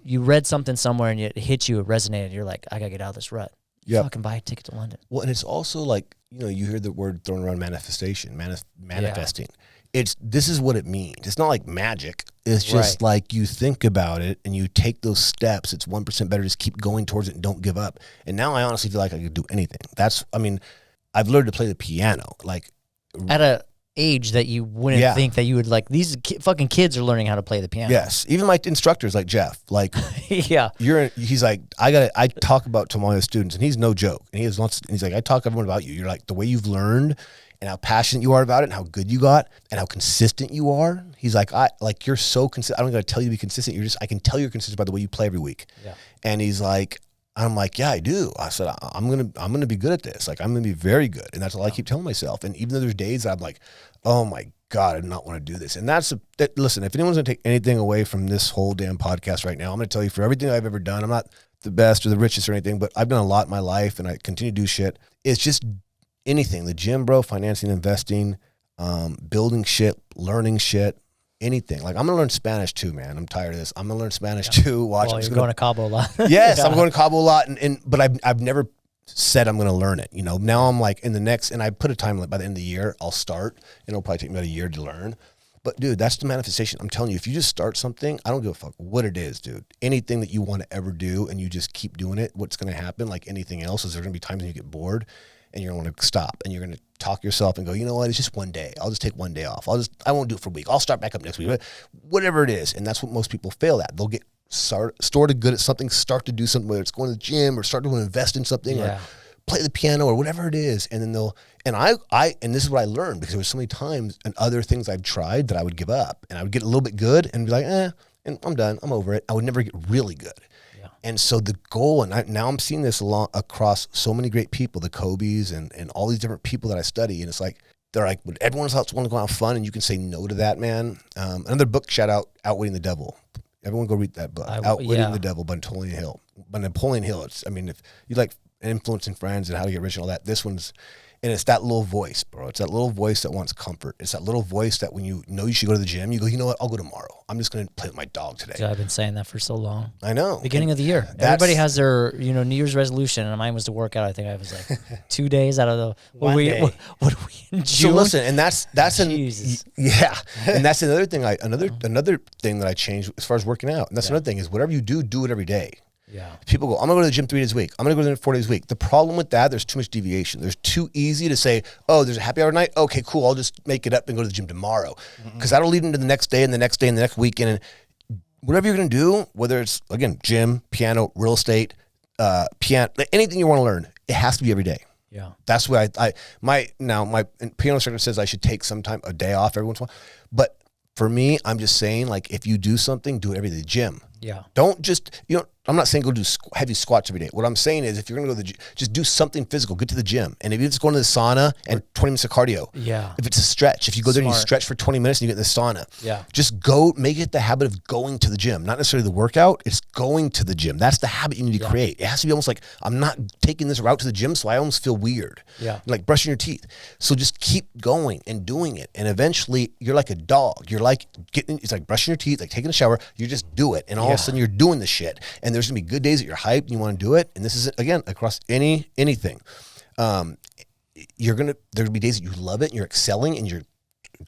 you read something somewhere and it hit you, it resonated. You're like, I gotta get out of this rut. Yeah, fucking buy a ticket to London. Well, and it's also like, you hear the word thrown around, manifestation, manifesting. This is what it means. It's not like magic. It's just like you think about it and you take those steps. It's 1% better. Just keep going towards it and don't give up. And now I honestly feel like I could do anything. I've learned to play the piano. Like at a age that you wouldn't think that you would like. These fucking kids are learning how to play the piano. Yes, even my instructors like Jeff. Like, he's like, I talk about to my students, and he's no joke. And he's like, I talk to everyone about you. You're like the way you've learned and how passionate you are about it, and how good you got, and how consistent you are. He's like, you're so consistent. I don't gotta tell you to be consistent. I can tell you're consistent by the way you play every week. Yeah. And he's like, I'm like, yeah, I do. I said, I'm gonna be good at this. Like, I'm gonna be very good, and that's all I keep telling myself. And even though there's days that I'm like, oh my God, I do not want to do this. And listen, if anyone's gonna take anything away from this whole damn podcast right now, I'm gonna tell you, for everything I've ever done, I'm not the best or the richest or anything, but I've done a lot in my life, and I continue to do shit. It's just anything, the gym, bro, financing, investing, building shit, learning shit. Anything. Like, I'm going to learn Spanish too, man. I'm tired of this. I'm going to learn Spanish too. You're going to Cabo a lot. Yes, I'm going to Cabo a lot. But I've never said I'm going to learn it. Now I'm like in the next, and I put a time limit by the end of the year, I'll start, and it'll probably take me about a year to learn. But dude, that's the manifestation. I'm telling you, if you just start something, I don't give a fuck what it is, dude. Anything that you want to ever do and you just keep doing it, what's going to happen, like anything else, is there's going to be times when you get bored and you're going to want to stop, and you're going to talk yourself and go, you know what, it's just one day. I'll just take one day off. I won't do it for a week. I'll start back up next week. Whatever it is. And that's what most people fail at. They'll get sort of good at something, start to do something, whether it's going to the gym or start to invest in something or play the piano or whatever it is. And then and this is what I learned, because there was so many times and other things I've tried that I would give up, and I would get a little bit good and be like, and I'm done. I'm over it. I would never get really good. And so the goal, and now I'm seeing this across so many great people, the Kobe's and all these different people that I study. And it's like, they're like, when everyone else wants to go out fun, and you can say no to that, man. Another book, shout out, Outwitting the Devil. Everyone go read that book, Outwitting the Devil by Napoleon Hill. By Napoleon Hill, if you like influencing friends and how to get rich and all that, this one's, And it's that little voice, bro. It's that little voice that wants comfort. It's that little voice that when you know you should go to the gym, you go, you know what? I'll go tomorrow. I'm just going to play with my dog today. So I've been saying that for so long. I know. Beginning of the year. Everybody has their, New Year's resolution, and mine was to work out. I think I was like 2 days out of the what are we in June? So listen, and that's Jesus. And that's another thing another thing that I changed as far as working out. And that's another thing is whatever you do it every day. Yeah. People go, I'm gonna go to the gym 3 days a week. I'm gonna go to the gym 4 days a week. The problem with that, there's too much deviation. There's too easy to say, oh, there's a happy hour night. Okay, cool. I'll just make it up and go to the gym tomorrow. Because that'll lead into the next day and the next day and the next weekend. And whatever you're gonna do, whether it's again, gym, piano, real estate, piano, anything you want to learn, it has to be every day. Yeah. That's why my piano instructor says I should take a day off every once in a while. But for me, I'm just saying, like, if you do something, do it every day. Gym. Yeah. Don't just, I'm not saying go do heavy squats every day. What I'm saying is if you're going to go to the gym, just do something physical. Get to the gym. And if it's going to the sauna and 20 minutes of cardio. Yeah. If it's a stretch, if you go there and you stretch for 20 minutes and you get in the sauna. Yeah. Just go, make it the habit of going to the gym. Not necessarily the workout. It's going to the gym. That's the habit you need to create. It has to be almost like, I'm not taking this route to the gym, so I almost feel weird. Yeah. Like brushing your teeth. So just keep going and doing it. And eventually you're like a dog. You're like it's like brushing your teeth, like taking a shower. You just do it. And all of a sudden you're doing the shit. And there's gonna be good days that you're hyped and you want to do it. And this is again across anything. There'll be days that you love it and you're excelling and you're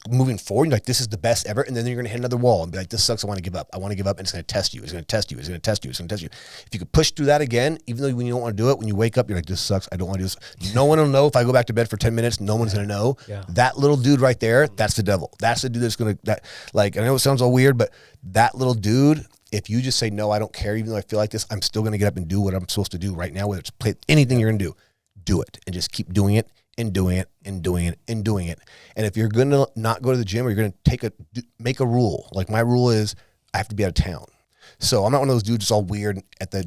moving forward. You're like, this is the best ever. And then you're gonna hit another wall and be like, this sucks. I want to give up. And it's gonna test you. It's gonna test you. It's gonna test you. It's gonna test you. If you could push through that again, even though when you don't want to do it, when you wake up, you're like, this sucks. I don't want to do this. No one will know if I go back to bed for 10 minutes. No one's gonna know. Yeah. That little dude right there, that's the devil. That's the dude that's gonna I know it sounds all weird, but that little dude. If you just say, no, I don't care, even though I feel like this, I'm still going to get up and do what I'm supposed to do right now, whether it's play anything you're going to do it and just keep doing it and doing it and doing it and doing it. And if you're going to not go to the gym or you're going to make a rule, like my rule is I have to be out of town. So I'm not one of those dudes that's all weird at the,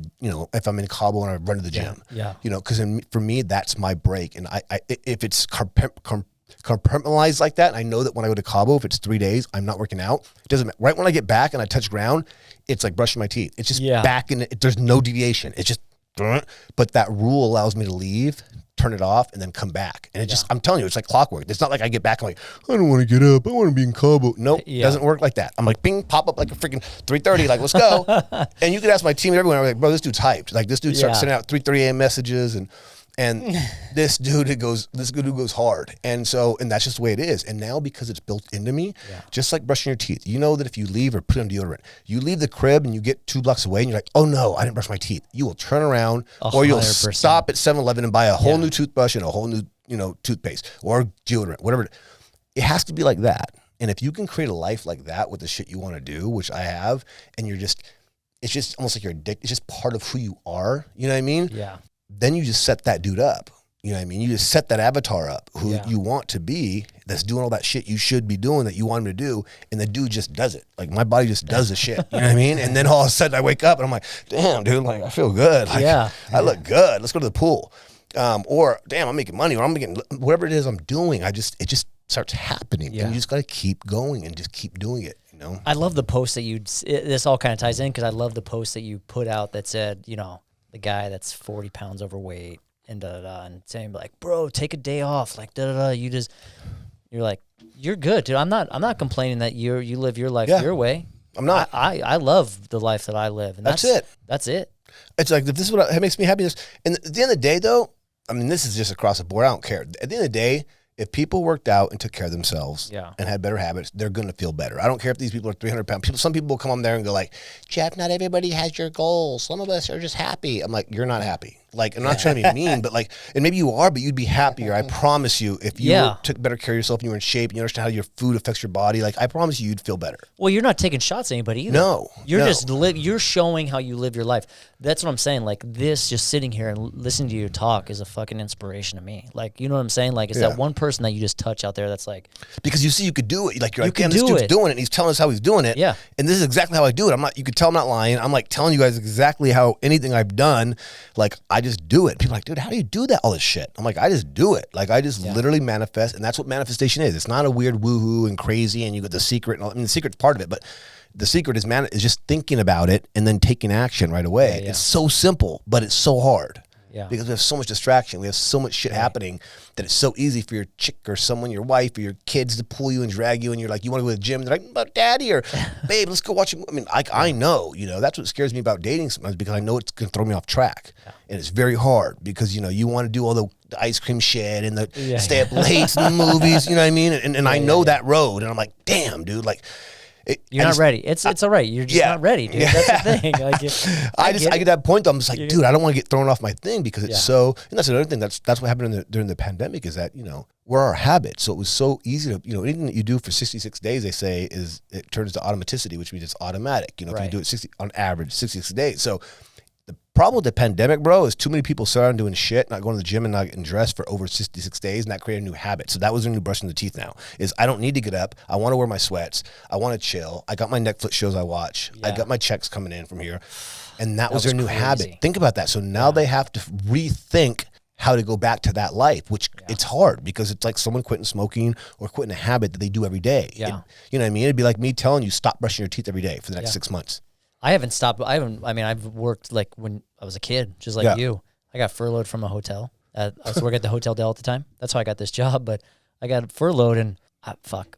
if I'm in Cabo and I run to the gym, because for me, that's my break. And I if it's compartmentalized like that, and I know that when I go to Cabo, if it's 3 days, I'm not working out. It doesn't matter. Right when I get back and I touch ground, it's like brushing my teeth. It's just back in it. There's no deviation. It's just, but that rule allows me to leave, turn it off, and then come back. And it just, I'm telling you, it's like clockwork. It's not like I get back, I'm like, I don't want to get up. I want to be in Cabo. Nope, it doesn't work like that. I'm like, bing, pop up like a freaking 3:30, like, let's go. And you could ask my team and everyone, I'm like, bro, this dude's hyped. Like, this dude starts sending out 3:30 a.m. messages and this dude goes hard. And that's just the way it is. And now because it's built into me, just like brushing your teeth, you know that if you leave or put on deodorant, you leave the crib and you get 2 blocks away and you're like, oh no, I didn't brush my teeth. You will turn around 100%. Or you'll stop at 7-Eleven and buy a whole new toothbrush and a whole new, toothpaste or deodorant, whatever. It has to be like that. And if you can create a life like that with the shit you want to do, which I have, and it's just almost like you're addicted. It's just part of who you are. You know what I mean? Yeah. Then you just set that dude up. You know what I mean? You just set that avatar up who you want to be, that's doing all that shit you should be doing that you want him to do. And the dude just does it. Like my body just does the shit. You know what I mean? And then all of a sudden I wake up and I'm like, damn, dude, like I feel good. Like, I look good. Let's go to the pool. Or damn, I'm making money, or I'm making whatever it is I'm doing. It just starts happening. And you just got to keep going and just keep doing it. I love the post that this all kind of ties in because I love the post that you put out that said, the guy that's 40 pounds overweight and and saying like, bro, take a day off, like you're like, you're good, dude. I'm not complaining that you live your life your way. I'm not. I love the life that I live, and that's it. That's it. It's like, if this is what makes me happy. And at the end of the day, though, I mean, this is just across the board. I don't care. At the end of the day, if people worked out and took care of themselves and had better habits, they're going to feel better. I don't care if these people are 300 pounds. Some people will come on there and go like, Jeff, not everybody has your goals. Some of us are just happy. I'm like, you're not happy. Like, I'm not trying to be mean, but like, and maybe you are, but you'd be happier. I promise you, if you took better care of yourself and you were in shape and you understand how your food affects your body, like, I promise you, you'd feel better. Well, you're not taking shots at anybody either. No. You're just you're showing how you live your life. That's what I'm saying. Like, this, just sitting here and listening to you talk is a fucking inspiration to me. Like, you know what I'm saying? Like, it's that one person that you just touch out there that's like, because you see you could do it. Like, you're like, damn, this dude's doing it and he's telling us how he's doing it. Yeah. And this is exactly how I do it. You could tell I'm not lying. I'm like telling you guys exactly how anything I've done, like, I just do it. People are like, dude, how do you do that, all this shit? I'm like, I just do it. Like, I just literally manifest, and that's what manifestation is. It's not a weird woohoo and crazy and you get the secret and all. I mean, the secret's part of it, but the secret is just thinking about it and then taking action right away. It's so simple, but it's so hard. Yeah. Because we have so much distraction. We have so much shit happening that it's so easy for your chick or someone, your wife or your kids to pull you and drag you. And you're like, you want to go to the gym? They're like, but daddy, or babe, let's go watch a movie. I mean, I know, that's what scares me about dating sometimes, because I know it's going to throw me off track. Yeah. And it's very hard because, you want to do all the ice cream shit and the stay up late in the movies, you know what I mean? And I know that road. And I'm like, damn, dude, like, you're not ready. It's all right. You're just not ready, dude. That's the thing. Like, I get to that point though, I'm just like, dude, I don't want to get thrown off my thing because it's so. And that's another thing. That's what happened during the pandemic is that we're our habits. So it was so easy to anything that you do for 66 days, they say it turns to automaticity, which means it's automatic. If you do it on average 66 days. So the problem with the pandemic, bro, is too many people started doing shit, not going to the gym and not getting dressed for over 66 days, and that created a new habit. So that was their new brushing the teeth now, is I don't need to get up. I want to wear my sweats. I want to chill. I got my Netflix shows I watch. I got my checks coming in from here. And that was their new habit. Think about that. So now they have to rethink how to go back to that life, which it's hard because it's like someone quitting smoking or quitting a habit that they do every day. Yeah. You know what I mean? It'd be like me telling you, stop brushing your teeth every day for the next 6 months. I haven't stopped. I've worked like when I was a kid, just like you. I got furloughed from a hotel. I was working at the Hotel Del at the time. That's how I got this job. But I got furloughed, and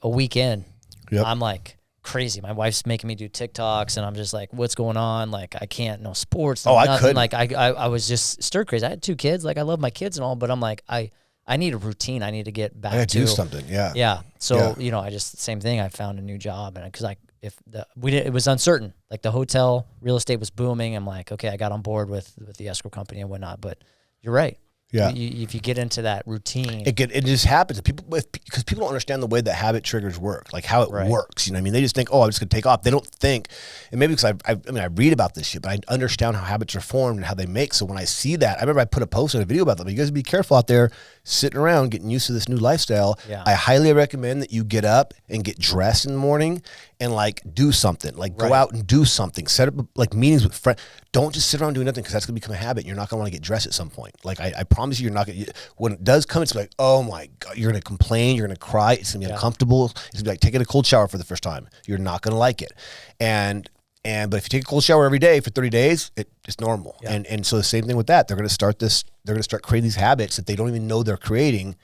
a week in, I'm like crazy. My wife's making me do TikToks, and I'm just like, what's going on? Like, I can't, no sports. No nothing. I couldn't. Like, I was just stir crazy. I had 2 kids. Like, I love my kids and all, but I'm like, I need a routine. I need to get back to do something. Yeah. Yeah. So, I just, same thing. I found a new job, and because it was uncertain. Like the hotel real estate was booming. I'm like, okay, I got on board with the escrow company and whatnot. But you're right. Yeah. If you get into that routine, it just happens. Because people don't understand the way that habit triggers work, like how it works. You know what I mean? They just think, oh, I'm just gonna take off. They don't think, and maybe because I read about this shit, but I understand how habits are formed and how they make. So when I see that, I remember I put a post in a video about that. You guys be careful out there sitting around getting used to this new lifestyle. Yeah. I highly recommend that you get up and get dressed in the morning and like do something, like go out and do something, set up like meetings with friends. Don't just sit around doing nothing, because that's gonna become a habit. You're not gonna want to get dressed at some point. Like I promise you're not gonna. When it does come, it's like, oh my god, you're gonna complain, you're gonna cry, it's gonna be uncomfortable. It's gonna be like taking a cold shower for the first time. You're not gonna like it, but if you take a cold shower every day for 30 days, it's normal. Yeah. And so the same thing with that. They're gonna start creating these habits that they don't even know they're creating.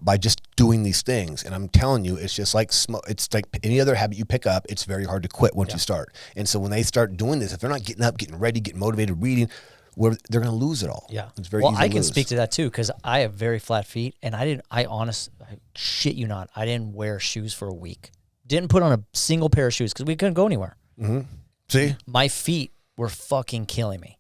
By just doing these things. And I'm telling you, it's just like it's like any other habit you pick up. It's very hard to quit once you start. And so when they start doing this, if they're not getting up, getting ready, getting motivated, reading, they're going to lose it all. Yeah. It's very easy to I can lose. speak to that too, because I have very flat feet, and I shit you not, I didn't wear shoes for a week. Didn't put on a single pair of shoes because we couldn't go anywhere. Mm-hmm. See? My feet were fucking killing me.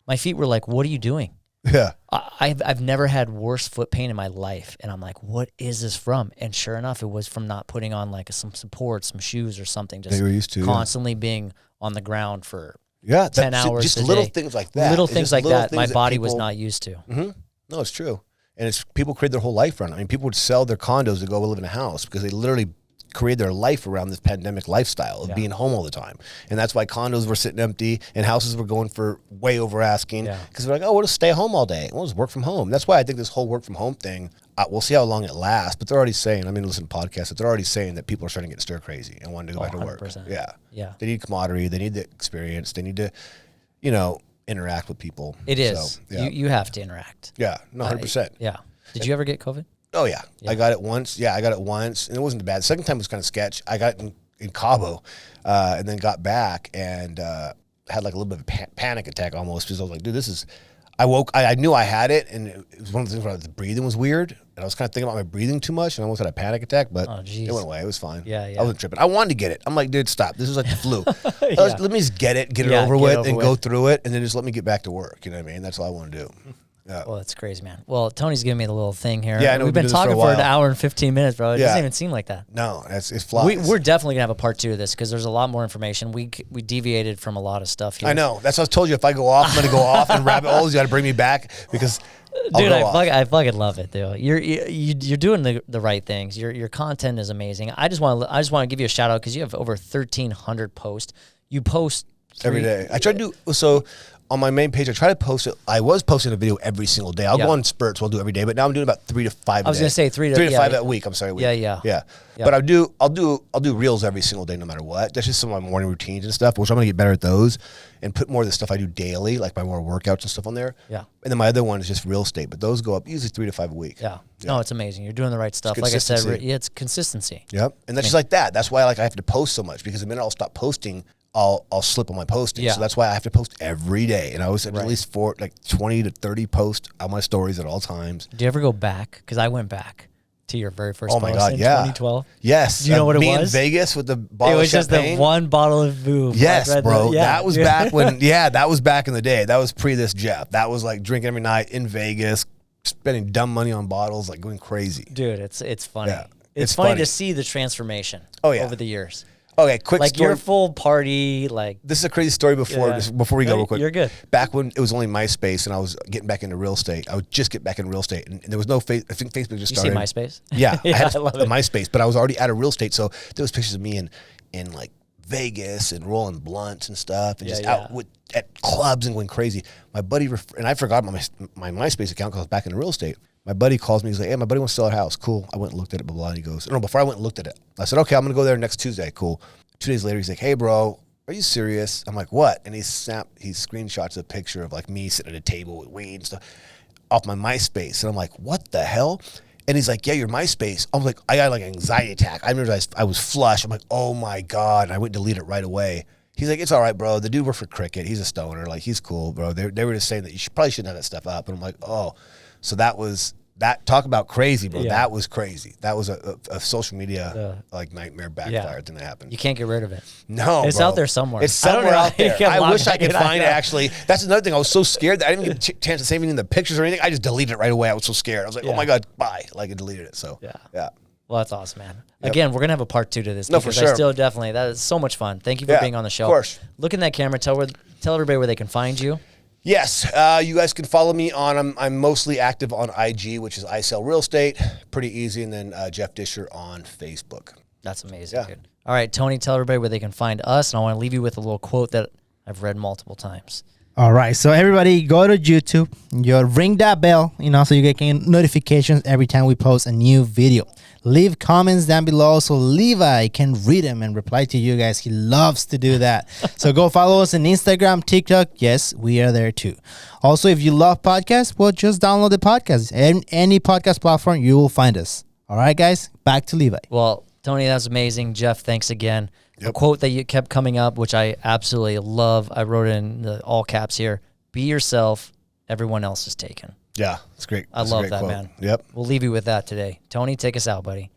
My feet were like, what are you doing? Yeah. I've never had worse foot pain in my life. And I'm like, what is this from? And sure enough, it was from not putting on like some support, some shoes or something. Just used to, constantly being on the ground for 10 hours just a little day. Things like that. Little things like that my body was not used to. Mm-hmm. No, it's true. And it's people create their whole life around it. I mean, people would sell their condos to go live in a house because they literally create their life around this pandemic lifestyle of being home all the time. And that's why condos were sitting empty and houses were going for way over asking, because they're like, oh, we'll just stay home all day. We'll just work from home. That's why I think this whole work from home thing, we'll see how long it lasts, but they're already saying, I mean, listen to podcasts, but they're already saying that people are starting to get stir crazy and wanting to go back to work. Yeah. They need camaraderie. They need the experience. They need to, interact with people. It is. So, you have to interact. Yeah. No, 100%. Yeah. Did you ever get COVID? Oh, yeah. I got it once. Yeah, I got it once, and it wasn't bad. The second time was kind of sketch. I got it in Cabo, and then got back and had like a little bit of a panic attack almost, because I was like, dude, this is... I knew I had it, and it was one of the things where the breathing was weird, and I was kind of thinking about my breathing too much, and I almost had a panic attack, but it went away. It was fine. Yeah. I wasn't tripping. I wanted to get it. I'm like, dude, stop. This is like the flu. Let me just get it over with, and go through it, and then just let me get back to work. You know what I mean? That's all I want to do. Yeah. Well, that's crazy, man. Well, Tony's giving me the little thing here. Yeah, I know we've been talking for an hour and 15 minutes, bro. It doesn't even seem like that. No, it's flies. We're definitely gonna have a part 2 of this, because there's a lot more information. We deviated from a lot of stuff here. I know. That's what I told you. If I go off, I'm gonna go off, and rabbit holes. You got to bring me back, because dude, I fucking love it, dude. You're doing the right things. Your content is amazing. I just want to give you a shout out, because you have over 1,300 posts. You post Every day. I try to do, so on my main page, I try to post it. I was posting a video every single day. I'll go on spurts. We'll do every day, but now I'm doing about 3 to 5 a day. I was going to say 3 to 5 a week. I'm sorry. A week. Yeah. But I'll do reels every single day, no matter what. That's just some of my morning routines and stuff, which I'm going to get better at those and put more of the stuff I do daily, like my more workouts and stuff on there. Yeah. And then my other one is just real estate, but those go up usually 3 to 5 a week. Yeah. No, it's amazing. You're doing the right stuff. Like I said, it's consistency. Yep. And that's just like that. That's why I have to post so much, because the minute I'll stop posting, I'll slip on my posting. Yeah. So that's why I have to post every day. And I always have at least 20 to 30 posts on my stories at all times. Do you ever go back? Because I went back to your very first post in 2012. Yes. Do you know what it was? Me in Vegas with the bottle of champagne. It was just the one bottle of booze. Yes, bro. That was back when, that was back in the day. That was pre this Jeff. That was like drinking every night in Vegas, spending dumb money on bottles, like going crazy. Dude, it's funny. Yeah. It's funny to see the transformation over the years. Okay, quick like story. your full party, this is a crazy story before we go real quick. You're good. Back when it was only MySpace and I was getting back into real estate, I would just get back into real estate, and there was no I think Facebook just started. You see MySpace? Yeah, I love it. MySpace, but I was already out of real estate, so there was pictures of me in like Vegas and rolling blunts and stuff, and just out at clubs and going crazy. My buddy and I forgot my MySpace account because I was back into real estate. My buddy calls me. He's like, "Hey, my buddy wants to sell our house." Cool. I went and looked at it. Blah blah. And he goes, "No." Before I went and looked at it, I said, "Okay, I'm gonna go there next Tuesday." Cool. 2 days later, he's like, "Hey, bro, are you serious?" I'm like, "What?" And he screenshots a picture of like me sitting at a table with weed and stuff off my MySpace. And I'm like, "What the hell?" And he's like, "Yeah, your MySpace." I was like, I got like an anxiety attack. I realized I was flush. I'm like, "Oh my God." And I went to delete it right away. He's like, "It's all right, bro. The dude worked for Cricket. He's a stoner. Like, he's cool, bro." They were just saying that you probably shouldn't have that stuff up. And I'm like, "Oh." So that was that. Talk about crazy, bro. Yeah. That was crazy. That was a social media like nightmare backfire thing that happened. You can't get rid of it. No, it's out there somewhere. It's somewhere out there. I wish I could find it. Actually, that's another thing. I was so scared that I didn't get a chance to save any of the pictures or anything. I just deleted it right away. I was so scared. I was like, "Oh my God, bye!" Like I deleted it. So yeah. Well, that's awesome, man. Yep. Again, we're gonna have a part 2 to this. No, for sure. I still definitely that is so much fun. Thank you for being on the show. Of course. Look in that camera. Tell everybody where they can find you. Yes, you guys can follow me on. I'm mostly active on IG, which is I Sell Real Estate. Pretty easy, and then Jeff Discher on Facebook. That's amazing, dude. All right, Tony, tell everybody where they can find us, and I want to leave you with a little quote that I've read multiple times. All right, so everybody go to YouTube. You ring that bell, so you get notifications every time we post a new video. Leave comments down below so Levi can read them and reply to you guys. He loves to do that. So go follow us on Instagram, TikTok. Yes, we are there too. Also, if you love podcasts, well, just download the podcast. Any podcast platform, you will find us. All right, guys, back to Levi. Well, Tony, that's amazing. Jeff, thanks again. Yep. A quote that you kept coming up, which I absolutely love. I wrote it in all caps here. Be yourself. Everyone else is taken. Yeah, it's great. I love that, man. Yep. We'll leave you with that today. Tony, take us out, buddy.